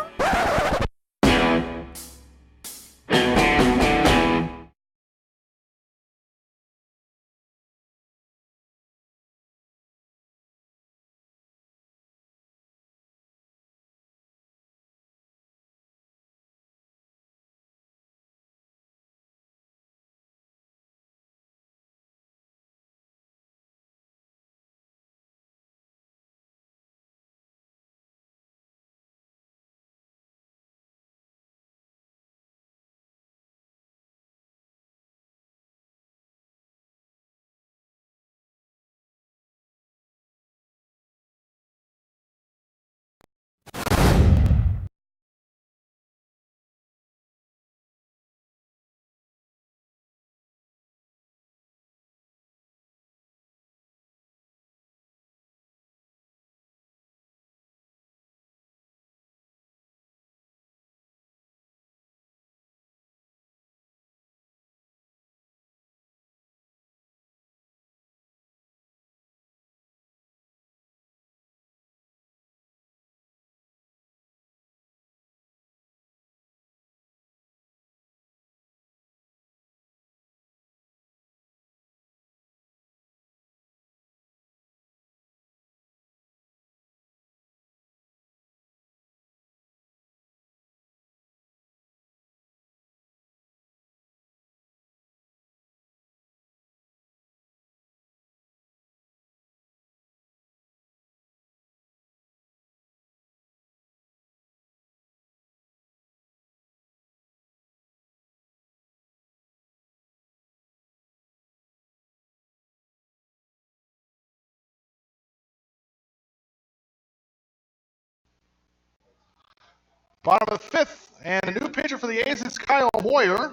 Bottom of the fifth, and a new pitcher for the A's is Kyle Moyer.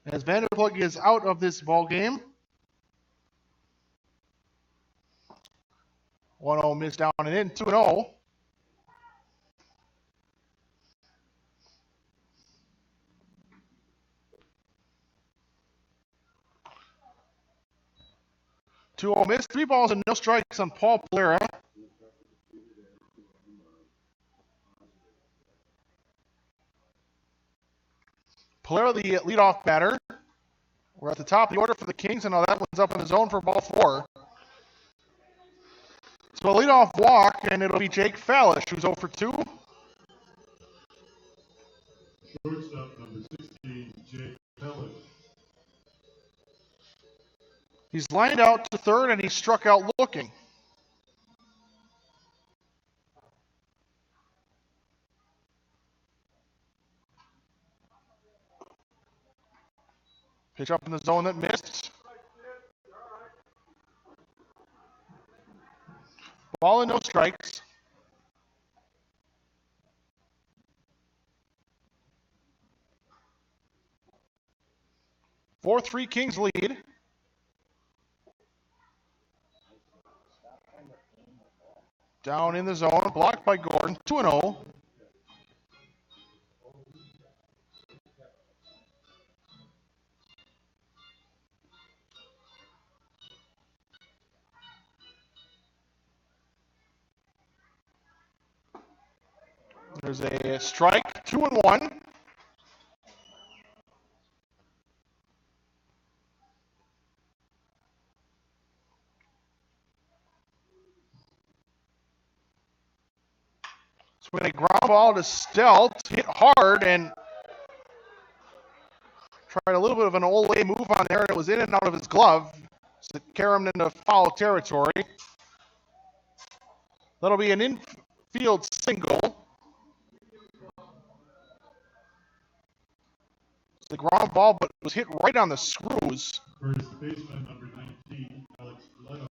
As Vanderplug is out of this ball game. 1-0 missed down and in, 2-0. Missed, 3 balls and no strikes on Paul Polera. Polera, the leadoff batter. We're at the top of the order for the Kings, and now that one's up in the zone for ball 4. So a leadoff walk, and it'll be Jake Fallish, who's 0 for 2. Shortstop number 16, Jake Fallish. He's lined out to third, and he struck out looking. Pitch up in the zone that missed. Ball and no strikes. 4-3 Kings lead. Down in the zone, blocked by Gordon, 2-0. There's a strike, 2-1. Swing a ground ball to Stelt, hit hard, and tried a little bit of an Ole move on there, and it was in and out of his glove. So it carried him into foul territory. That'll be an infield single. It's the ground ball, but it was hit right on the screws. First baseman number 19, Alex Leto.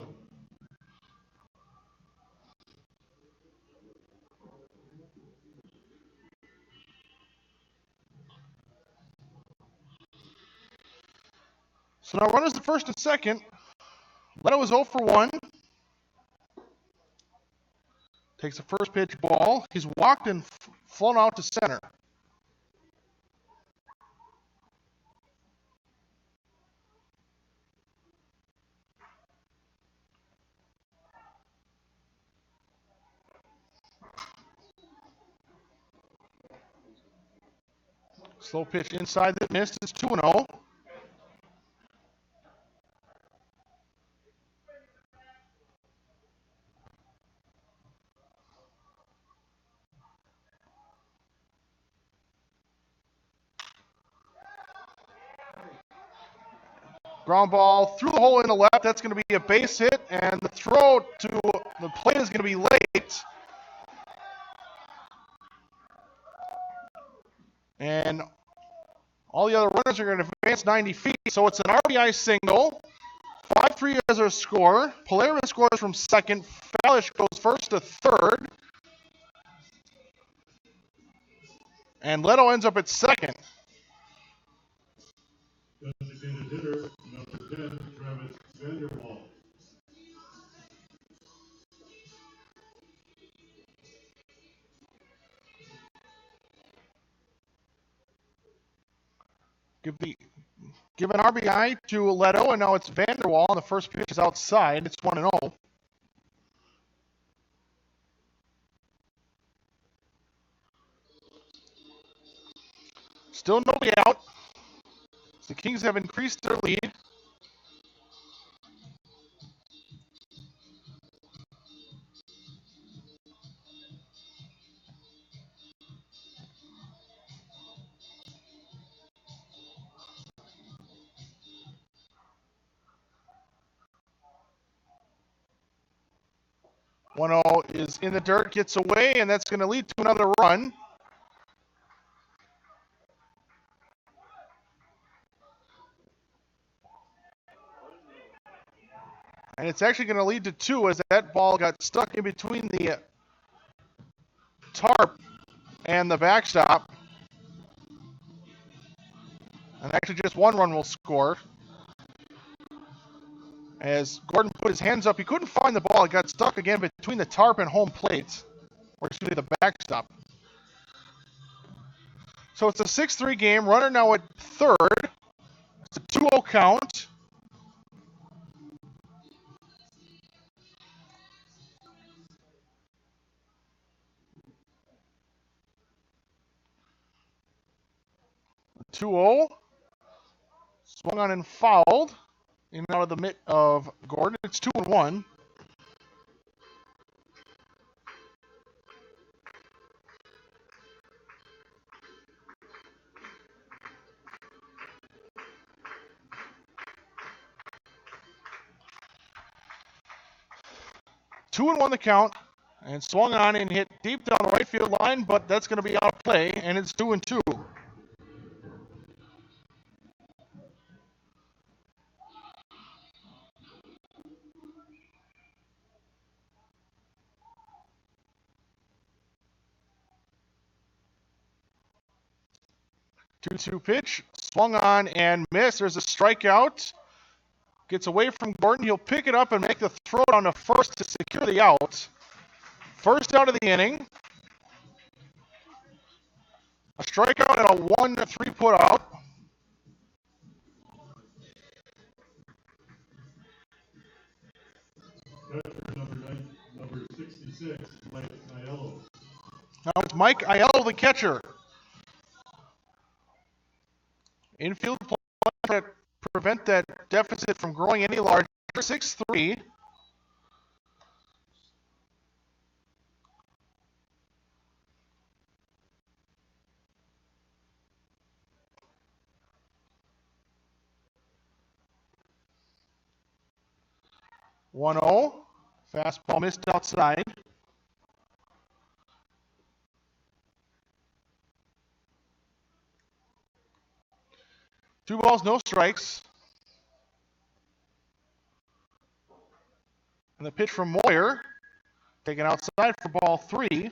So now runners at first and second. Leto is 0 for 1. Takes the first pitch ball. He's walked and flown out to center. Slow pitch inside that missed. It's 2-0. Ground ball through the hole in the left. That's going to be a base hit, and the throw to the plate is going to be late. And all the other runners are going to advance 90 feet, so it's an RBI single. 5-3 as our score. Polaris scores from second. Fallish goes first to third. And Leto ends up at second. Designated hitter number 10, Travis Vanderwall. Give an RBI to Leto, and now it's Vanderwall. The first pitch is outside. It's 1-0. Still nobody out. The Kings have increased their lead. One 0 is in the dirt, gets away, and that's going to lead to another run. And it's actually going to lead to 2 as that ball got stuck in between the tarp and the backstop. And actually just 1 run will score. As Gordon put his hands up, he couldn't find the ball. It got stuck again between the tarp and home plate. Or excuse me, the backstop. So it's a 6-3 game. Runner now at third. It's a 2-0 count. A 2-0. Swung on and fouled. In and out of the mitt of Gordon. It's 2-1. Two and 1 the count, and swung on and hit deep down the right field line, but that's going to be out of play, and it's 2-2. Two pitch, swung on and missed. There's a strikeout. Gets away from Gordon. He'll pick it up and make the throw down to first to secure the out. First out of the inning. A strikeout and a 1-3 put out. Number 66, Mike Aiello. Now it's Mike Aiello, the catcher. Infield play to prevent that deficit from growing any larger. 6-3. 1-0. Fastball missed outside. Two balls, no strikes. And the pitch from Moyer, taken outside for ball 3.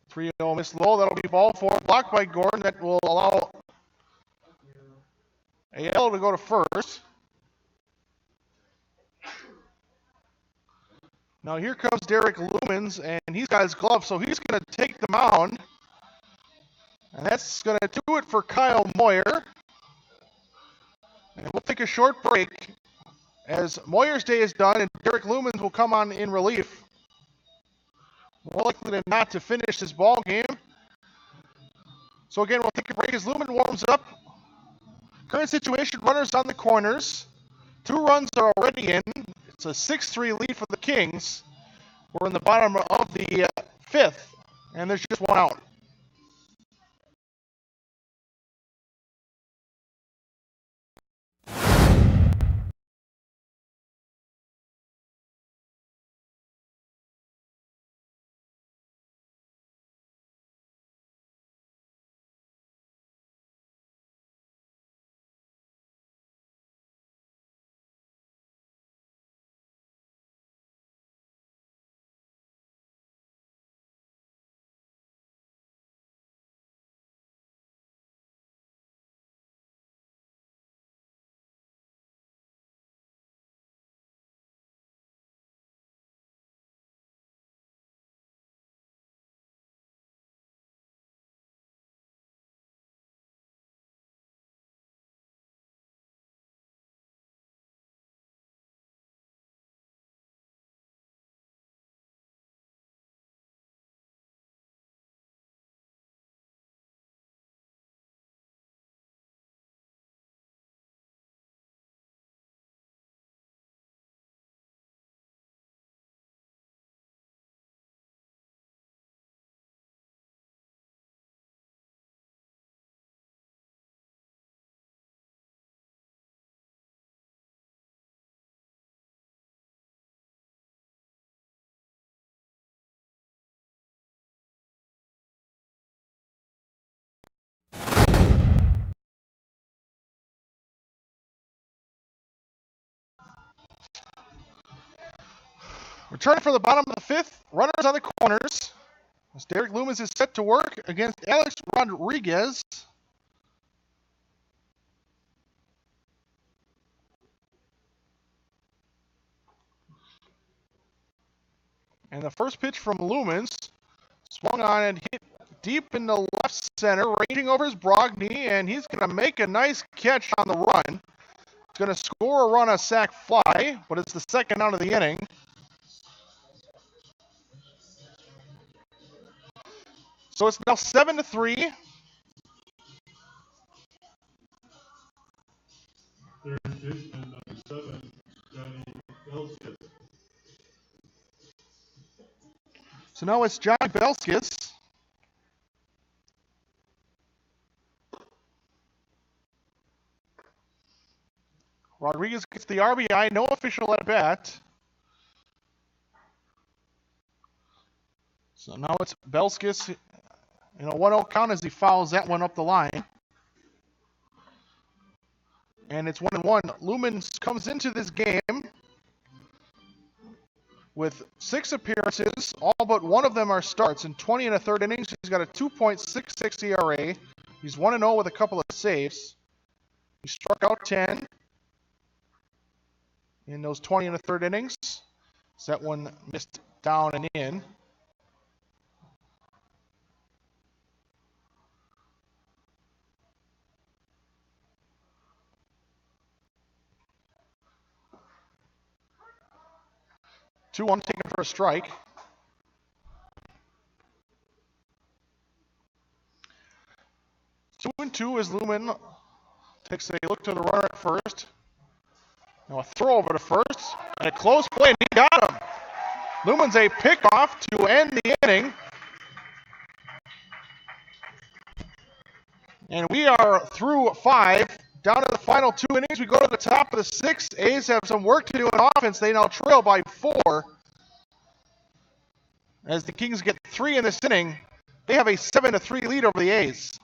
Three 0 miss low. That'll be ball 4. Blocked by Gordon. That will allow AL to go to first. Now here comes Derek Lumens, and he's got his glove, so he's going to take the mound. And that's going to do it for Kyle Moyer. And we'll take a short break as Moyer's day is done, and Derek Lumens will come on in relief. More likely than not to finish this ball game. So again, we'll take a break as Lumen warms up. Current situation, runners on the corners. 2 runs are already in. It's a 6-3 lead for the Kings. We're in the bottom of the 5th, and there's just 1 out. Returning for the bottom of the 5th, runners on the corners. As Derek Lumens is set to work against Alex Rodriguez. And the first pitch from Lumens swung on and hit deep in the left center, ranging over his Brogny, and he's going to make a nice catch on the run. He's going to score a run, a sac fly, but it's the second out of the inning. So it's now 7-3. Third baseman, number 7, Johnny Belskis. So now it's John Belskis. Rodriguez gets the RBI, no official at bat. So now it's Belskis in a 1-0 count as he fouls that one up the line. And it's 1-1. Lumens comes into this game with 6 appearances. All but one of them are starts in 20 1/3 innings. He's got a 2.66 ERA. He's 1-0 with a couple of saves. He struck out 10 in those 20 1/3 innings. So that one missed down and in. Two one taken for a strike. 2-2 as Lumen takes a look to the runner at first. Now a throw over to first, and a close play, and he got him. Lumen's a pickoff to end the inning. And we are through 5. Down to the final 2 innings. We go to the top of the 6th. A's have some work to do in offense. They now trail by 4. As the Kings get 3 in this inning, they have a 7-3 lead over the A's.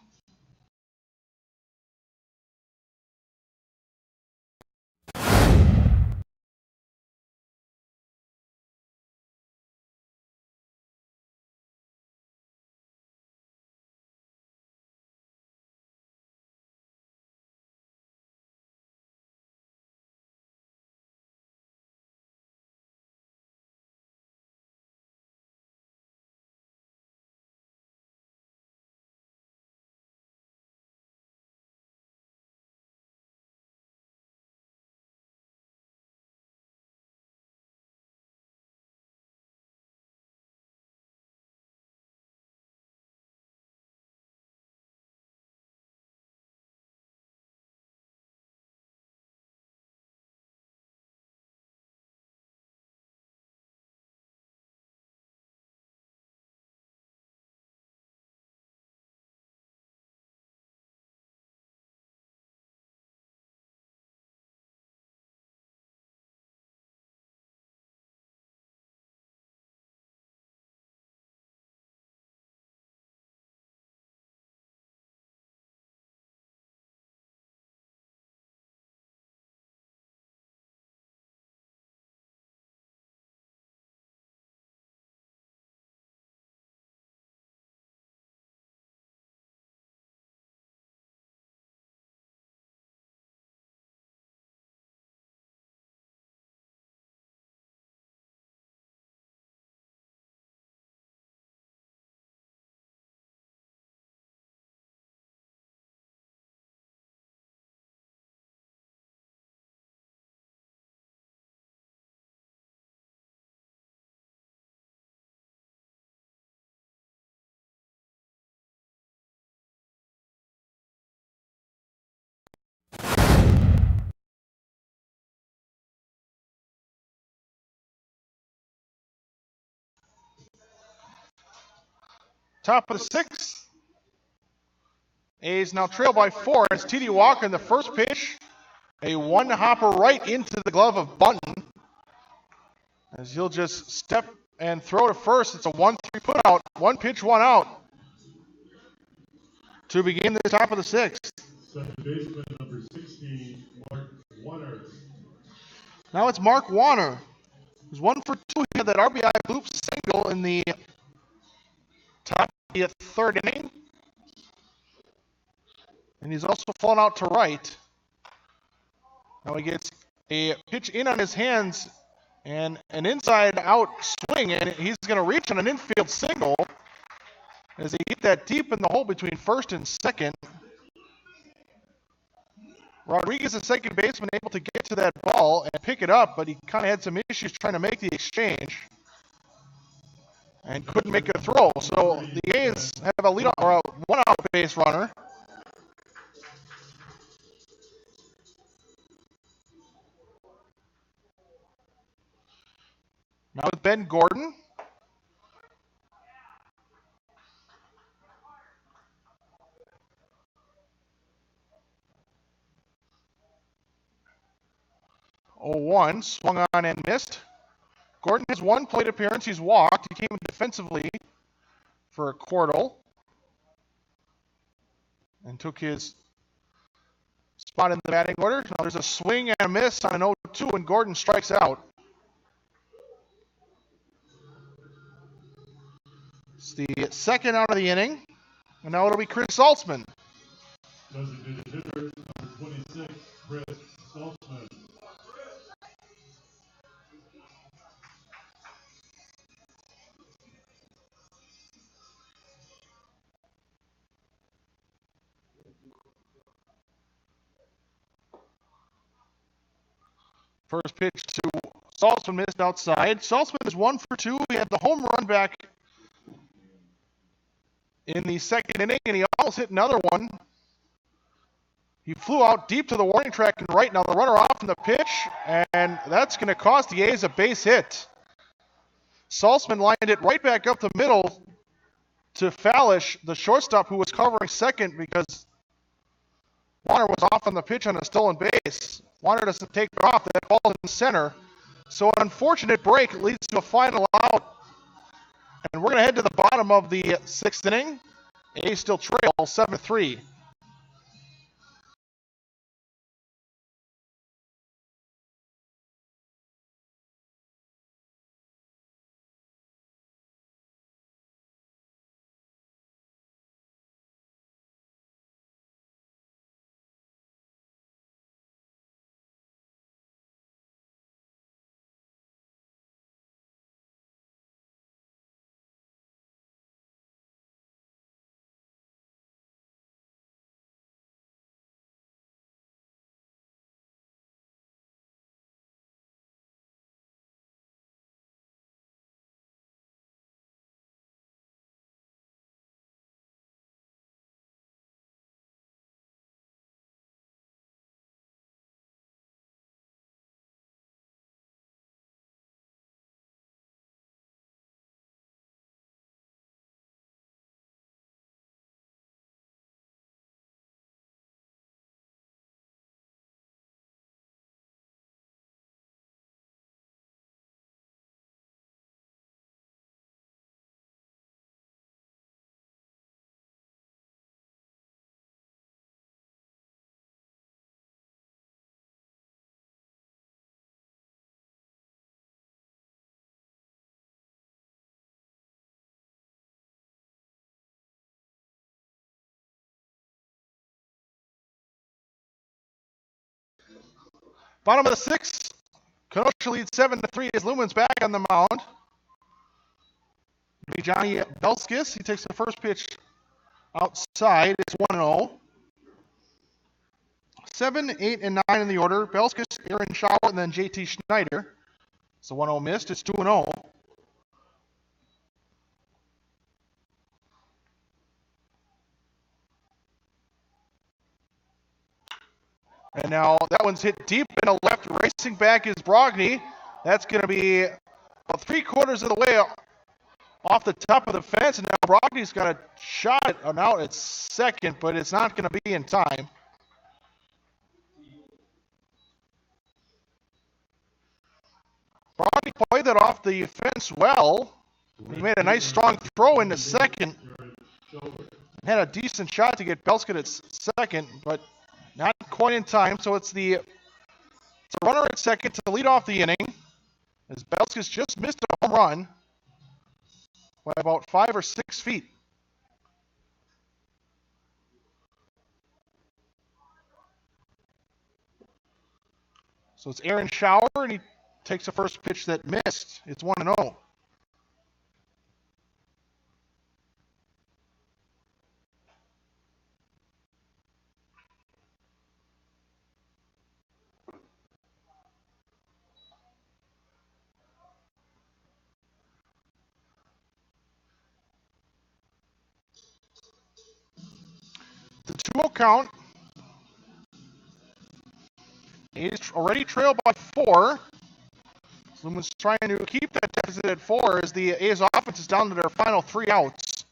Top of the 6th. A's now trail by 4. It's T.D. Walker in the first pitch. A one-hopper right into the glove of Bunton. As he'll just step and throw to first. It's a 1-3 putout. 1 pitch, 1 out. To begin the top of the 6th. Second baseman number 16, Mark Warner. Now it's Mark Warner, who's 1 for 2. He had that RBI bloop single in the top of the 3rd inning. And he's also fallen out to right. Now he gets a pitch in on his hands and an inside-out swing, and he's going to reach on an infield single as he hit that deep in the hole between first and second. Rodriguez, the second baseman, able to get to that ball and pick it up, but he kind of had some issues trying to make the exchange and couldn't make a throw. So the A's have a lead or a one-out base runner. Now with Ben Gordon. Oh, 1 swung on and missed. Gordon has 1 plate appearance. He's walked. He came in defensively for Cordell and took his spot in the batting order. Now there's a swing and a miss on an 0-2, and Gordon strikes out. It's the second out of the inning, and now it'll be Chris Saltzman. Designated hitter number 26, Chris Saltzman. First pitch to Saltzman, missed outside. Saltzman is 1 for 2. He had the home run back in the second inning, and he almost hit another one. He flew out deep to the warning track and right. Now the runner off in the pitch, and that's going to cost the A's a base hit. Saltzman lined it right back up the middle to Fallish, the shortstop who was covering second because Warner was off on the pitch on a stolen base. Warner doesn't take it off. That ball in center. So an unfortunate break leads to a final out. And we're going to head to the bottom of the sixth inning. A's still trail 7-3. Bottom of the sixth. Kenosha leads 7-3 as Lumen's back on the mound. It'll be Johnny Belskis. He takes the first pitch outside. It's 1-0. 7, 8, and 9 in the order. Belskis, Aaron Schauer, and then JT Schneider. So 1-0 missed. It's 2-0. And now that one's hit deep in the left. Racing back is Brogny. That's going to be about 3/4 of the way off the top of the fence. And now Brogny's got a shot at out at second, but it's not going to be in time. Brogny played that off the fence well. He made a nice strong throw into second. Had a decent shot to get Belskis at second, but not quite in time. So it's a runner at second to lead off the inning, as Belskis just missed a home run by about 5 or 6 feet. So it's Aaron Schauer, and he takes the first pitch that missed. It's 1-0. The 2-0 count. He's already trailed by 4. Lumen's trying to keep that deficit at 4 as the A's offense is down to their final 3 outs.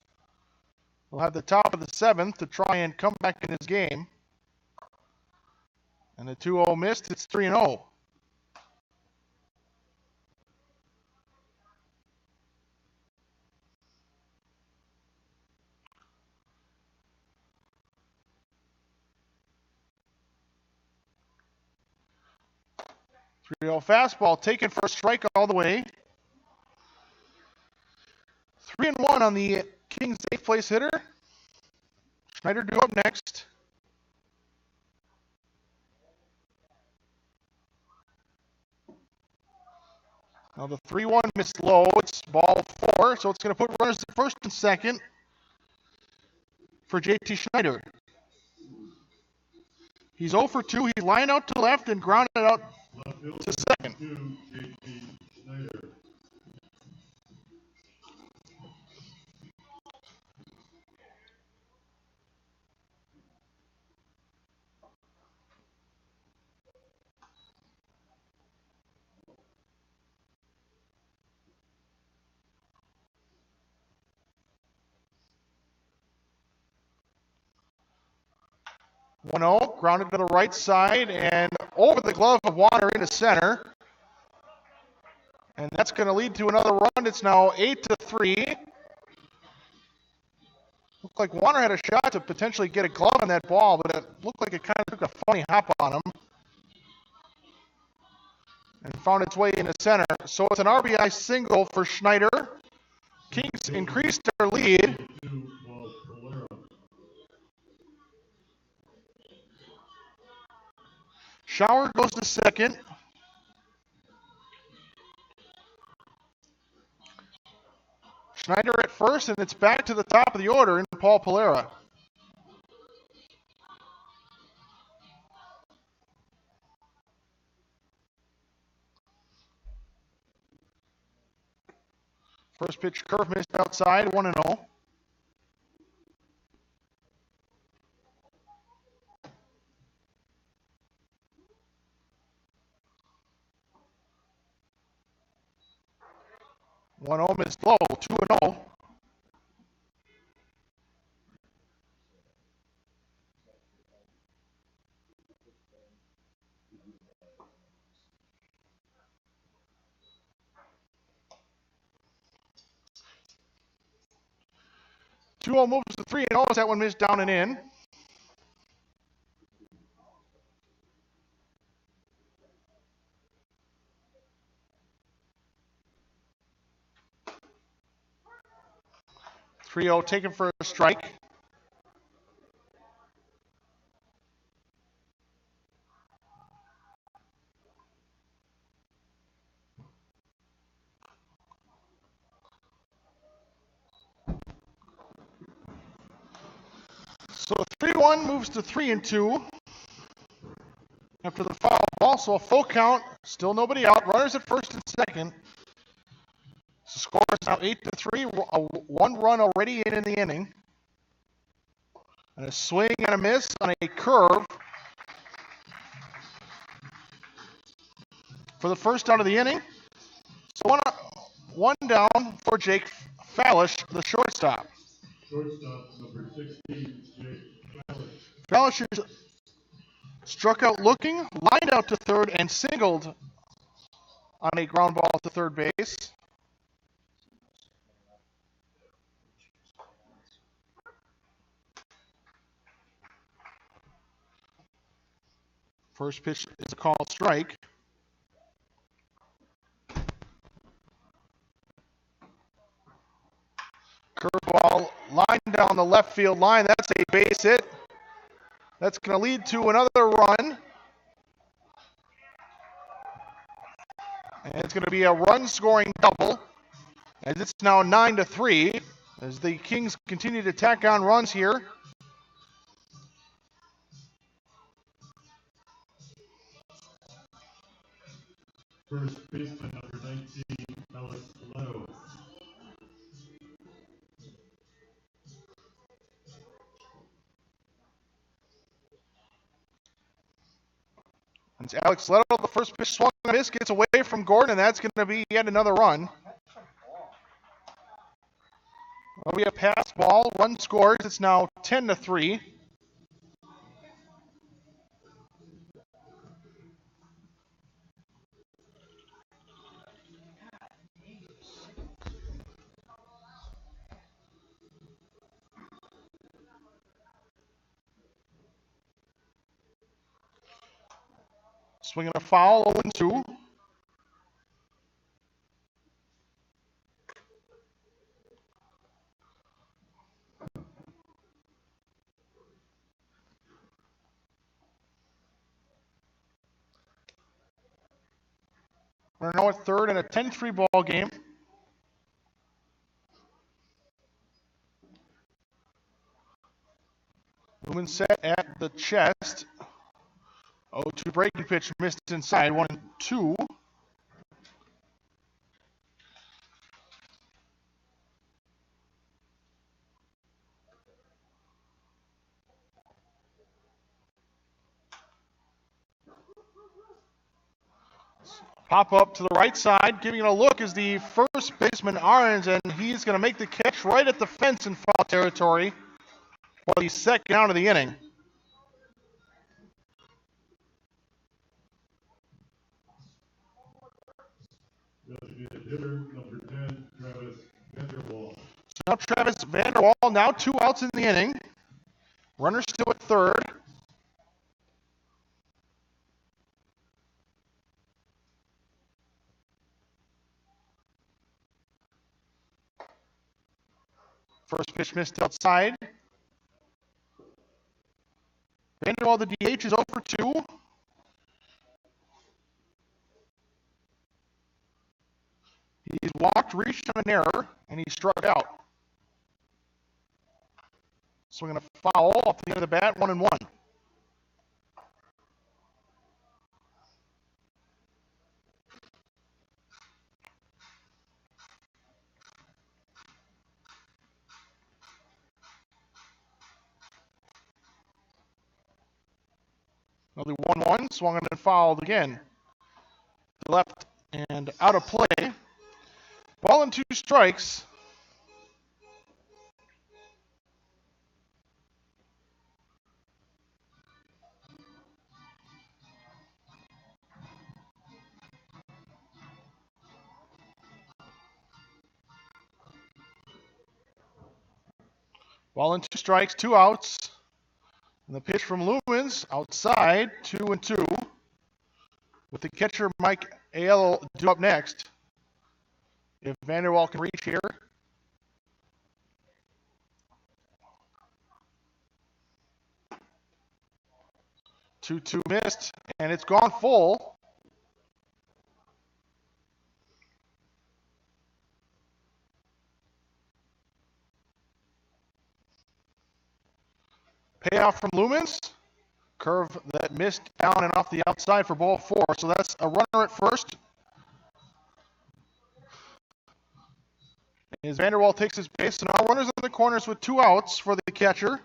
We'll have the top of the 7th to try and come back in this game. And the 2-0 missed. It's 3-0. Fastball taken for a strike all the way. 3-1 on the Kings' 8th place hitter. Schneider due up next. Now the 3-1 missed low. It's ball 4, so it's going to put runners at first and second for JT Schneider. He's 0 for 2. He lined out to left and grounded out to second. 1-0, grounded to the right side and over the glove of Warner into center. And that's going to lead to another run. It's now 8-3. Looked like Warner had a shot to potentially get a glove on that ball, but it looked like it kind of took a funny hop on him and found its way into center. So it's an RBI single for Schneider. Kings increased their lead. Schauer goes to second. Schneider at first, and it's back to the top of the order in Paul Polera. First pitch curve missed outside, 1-0. One 0 missed low, 2-0. Two 0 moves to 3-0 as that one missed down and in. Trio taken for a strike. So 3-1 moves to 3-2 after the foul ball. So a full count, still nobody out. Runners at first and second. The score is now 8-3. One run already in the inning. And a swing and a miss on a curve for the first out of the inning. So one down for Jake Fallish, the shortstop. Shortstop number 16, Jake Fallish struck out looking, lined out to third, and singled on a ground ball to third base. First pitch is a called strike. Curveball line down the left field line. That's a base hit. That's going to lead to another run. And it's going to be a run-scoring double, as it's now 9-3, as the Kings continue to tack on runs here. First baseman number 19, Alex Leto. It's Alex Leto. The first pitch swung and miss, gets away from Gordon, and that's going to be yet another run. Well, we have pass ball. Run scores. It's now 10-3. Swinging a foul, 0-2. We're now at third in a 10-3 ball game. Lumen set at the chest. 0-2 breaking pitch missed inside, 1-2. Pop up to the right side, giving it a look is the first baseman Arns, and he's going to make the catch right at the fence in foul territory for the second out of the inning. Designated hitter number 10, Travis Vanderwall. So now Travis Vanderwall, now 2 outs in the inning. Runner still at third. First pitch missed outside. Vanderwall, the DH, is 0 for 2. He's walked, reached on an error, and he struck out. Swinging a foul off the end of the bat, 1-1. Another 1-1, swung and fouled again. Left and out of play. Ball and 2 strikes. Ball and 2 strikes, 2 outs. And the pitch from Lumens outside, 2-2. With the catcher Mike Aiello due up next. If Vanderwall can reach here. 2-2 missed, and it's gone full. Payoff from Lumens. Curve that missed down and off the outside for ball 4. So that's a runner at first. As Vanderwall takes his base, so now runners in the corners with 2 outs for the catcher.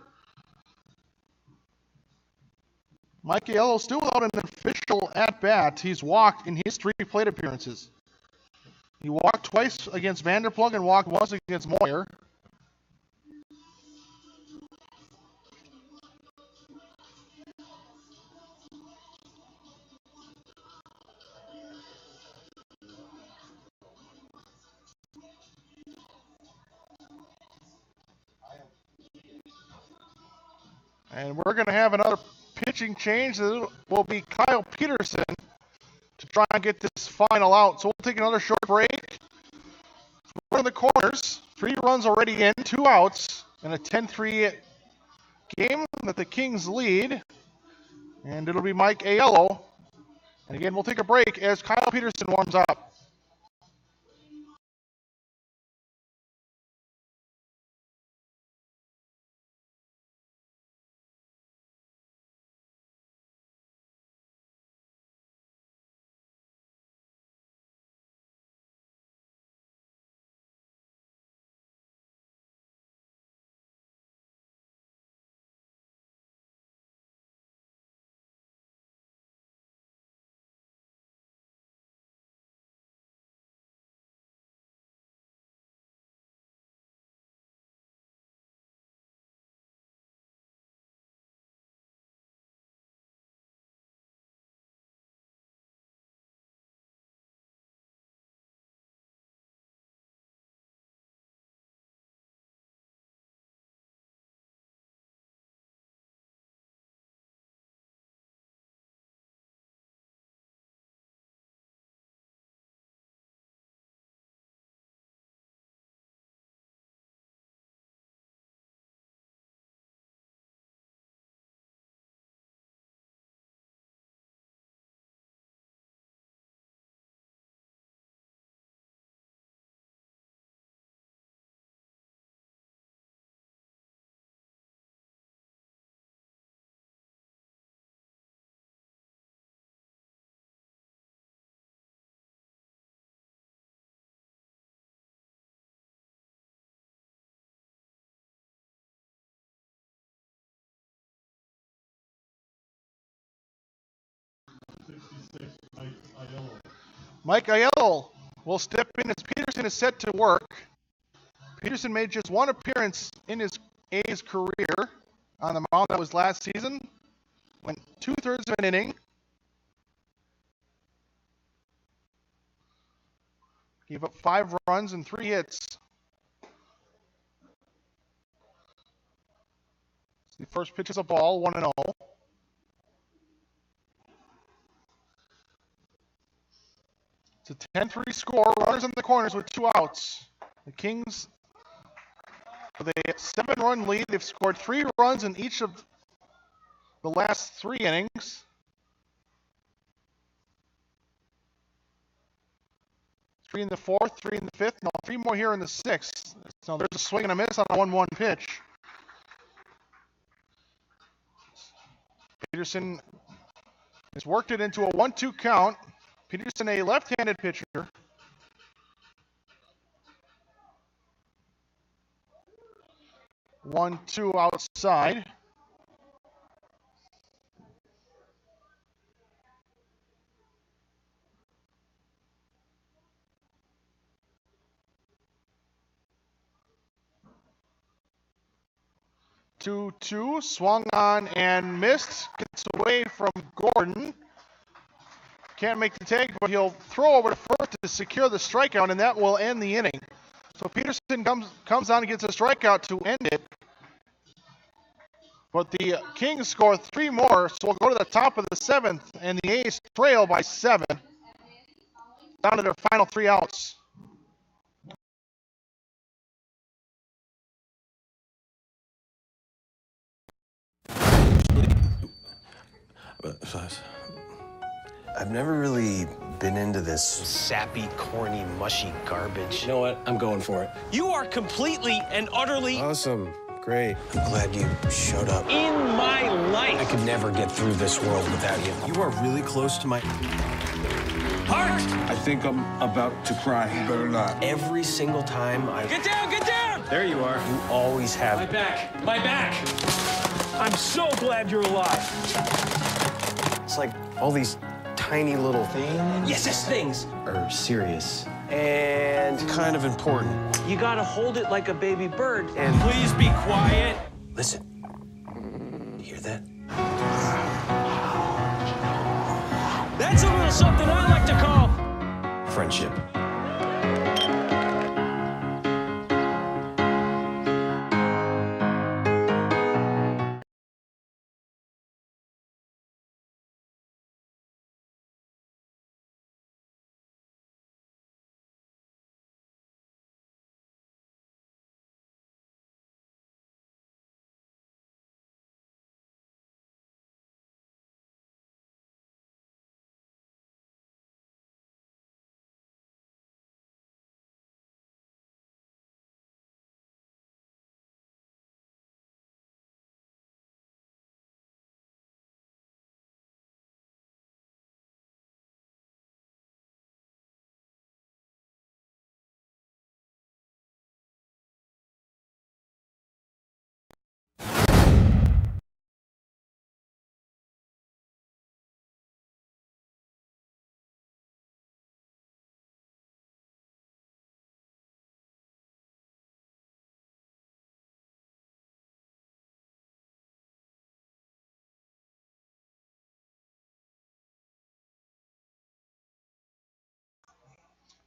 Mike Aiello still without an official at-bat. He's walked in his 3 plate appearances. He walked twice against Vanderplug and walked once against Moyer. And we're going to have another pitching change. It will be Kyle Peterson to try and get this final out. So we'll take another short break. One of the corners, 3 runs already in, 2 outs, and a 10-3 game that the Kings lead. And it'll be Mike Aiello. And again, we'll take a break as Kyle Peterson warms up. Mike Aiello will step in as Peterson is set to work. Peterson made just 1 appearance in his A's career on the mound. That was last season. Went 2/3 of an inning. 2 2 2 2 Gave up 5 runs and 3 hits. The first pitch is a ball, 1-0. It's a 10-3 score. Runners in the corners with 2 outs. The Kings, with a 7-run lead, they've scored 3 runs in each of the last 3 innings. 3 in the 4th, 3 in the 5th, no, 3 more here in the 6th. So there's a swing and a miss on a 1-1 pitch. Peterson has worked it into a 1-2 count. Peterson, a left-handed pitcher. 1-2 outside. Two, swung on and missed. Gets away from Gordon. Can't make the take, but he'll throw over to first to secure the strikeout, and that will end the inning. So Peterson comes on and gets a strikeout to end it. But the Kings score 3 more, so we'll go to the top of the 7th, and the A's trail by 7. Down to their final 3 outs. I've never really been into this sappy, corny, mushy garbage. You know what? I'm going for it. You are completely and utterly Awesome. Great. I'm glad you showed up. in my life. I could never get through this world without you. You are really close to my... Heart! I think I'm about to cry. You better not. Every single time I... Get down, get down! There you are. You always My have... back, my back. I'm so glad you're alive. It's like all these tiny little things Yes, things. are serious and kind of important. You gotta hold it like a baby bird. And- Please be quiet. Listen. You hear that? That's a little something I like to call Friendship.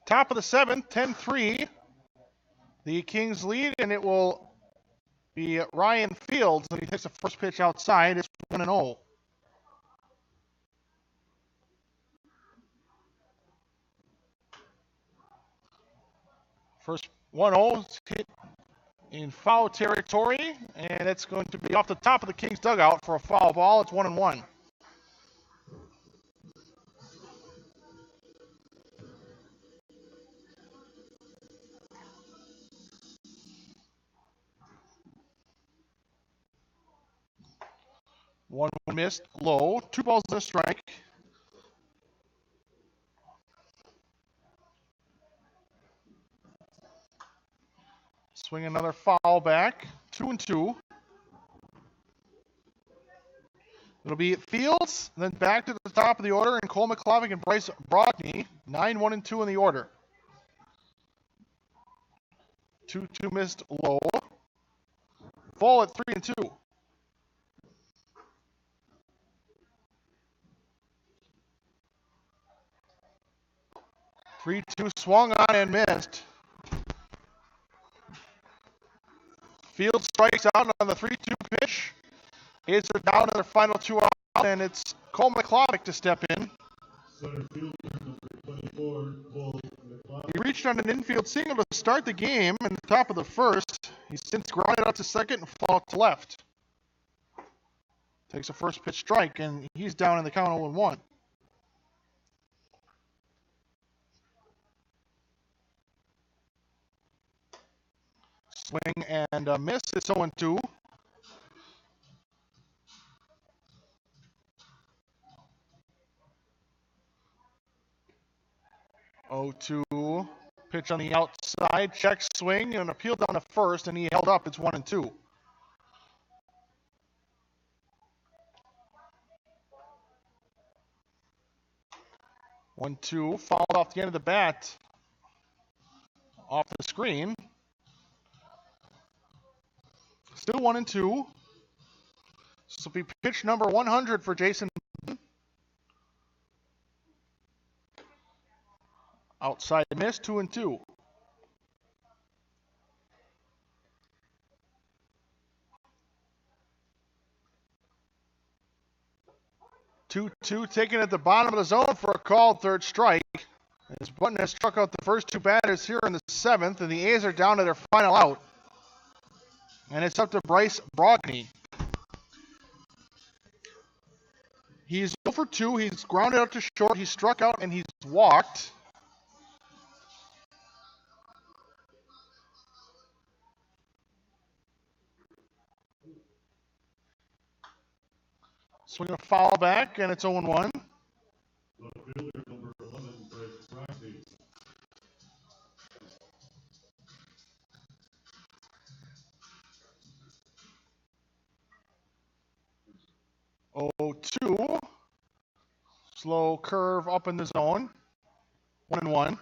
Top of the 7th, 10-3. The Kings lead, and it will be Ryan Fields, and he takes the first pitch outside. It's 1-0. First 1-0 hit in foul territory, and it's going to be off the top of the Kings dugout for a foul ball. It's 1-1. One missed, low. 2 balls and a strike. Swing another foul back. 2-2. It'll be Fields, then back to the top of the order, and Cole McClovick and Bryce Broadney. 9-1-2 in the order. 2-2 missed, low. Full at 3-2. 3-2 swung on and missed. Field strikes out on the 3-2 pitch. A's are down to their final 2 outs, and it's Cole McClotic to step in. Center fielder number 24, Cole McCloud. He reached on an infield single to start the game in the top of the first. He's since grounded out to second and fouled to left. Takes a first pitch strike, and he's down in the count 0-1. Swing and a miss. It's 0-2. 0-2. Pitch on the outside. Check swing and appeal down to first, and he held up. It's 1-2. One, two, fouled off the end of the bat, off the screen. Still 1-2. This will be pitch number 100 for Jason. Outside miss, 2-2. Two taken at the bottom of the zone for a called third strike. As Button has struck out the first 2 batters here in the 7th, and the A's are down to their final out. And it's up to Bryce Brogny. He's 0 for 2. He's grounded out to short. He's struck out and he's walked. Swing a foul back, and it's 0-1. Left fielder number 11, Bryce Brogny. 0-2. Slow curve up in the zone. 1-1.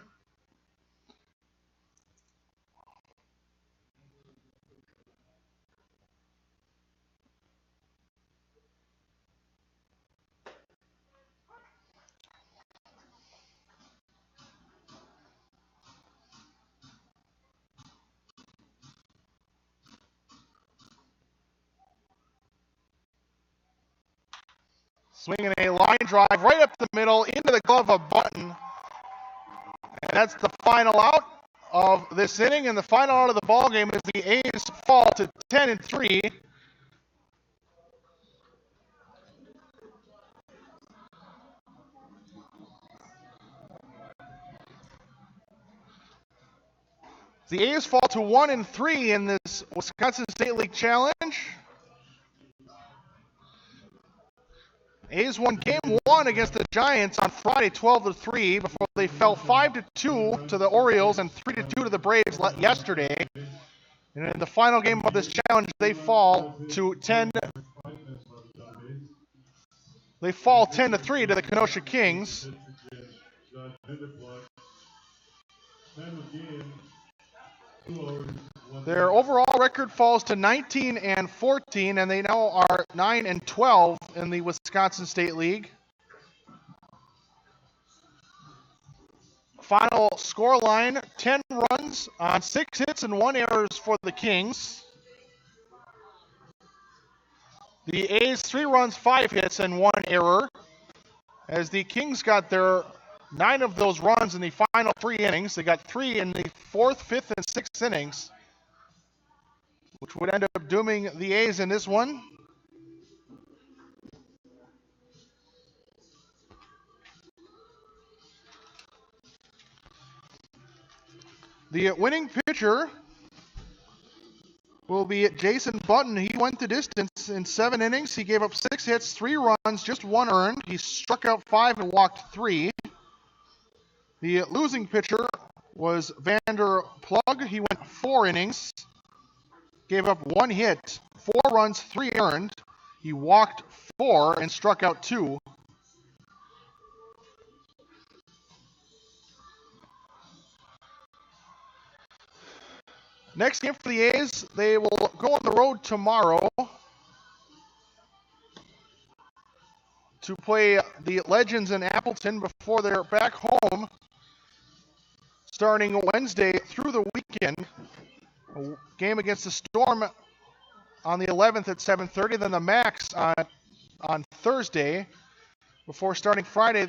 Swinging a line drive right up the middle into the glove of Button. And that's the final out of this inning, and the final out of the ball game as the A's fall to 10-3. The A's fall to 1-3 in this Wisconsin State League Challenge. A's won game 1 against the Giants on Friday 12-3 before they fell 5-2 to the Orioles and 3-2 to the Braves yesterday. And in the final game of this challenge, they fall 10-3 to the Kenosha Kings. Their overall record falls to 19-14, and they now are 9-12 in the Wisconsin State League. Final scoreline: 10 runs on 6 hits and 1 error for the Kings. The A's 3 runs, 5 hits, and 1 error, as the Kings got their 9 of those runs in the final 3 innings. They got 3 in the 4th, 5th, and 6th innings, which would end up dooming the A's in this one. The winning pitcher will be Jason Button. He went the distance in 7 innings. He gave up 6 hits, 3 runs, just 1 earned. He struck out 5 and walked 3. The losing pitcher was Vander Plug. He went 4 innings, gave up 1 hit, 4 runs, 3 earned. He walked 4 and struck out 2. Next game for the A's, they will go on the road tomorrow to play the Legends in Appleton before they're back home starting Wednesday through the weekend. A game against the Storm on the 11th at 7:30, then the Max on Thursday. Before starting Friday,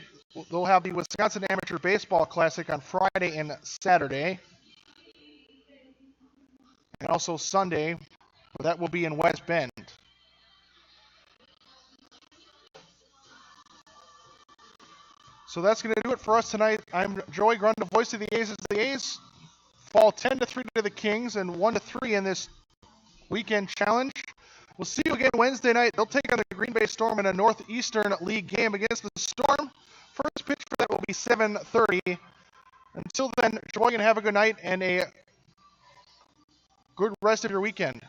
they'll have the Wisconsin Amateur Baseball Classic on Friday and Saturday. And also Sunday, that will be in West Bend. So that's going to do it for us tonight. I'm Joey Grunda, voice of the A's. The A's fall 10-3 to the Kings and 1-3 in this weekend challenge. We'll see you again Wednesday night. They'll take on the Green Bay Storm in a Northeastern League game against the Storm. First pitch for that will be 7:30. Until then, Sheboygan, have a good night and a good rest of your weekend.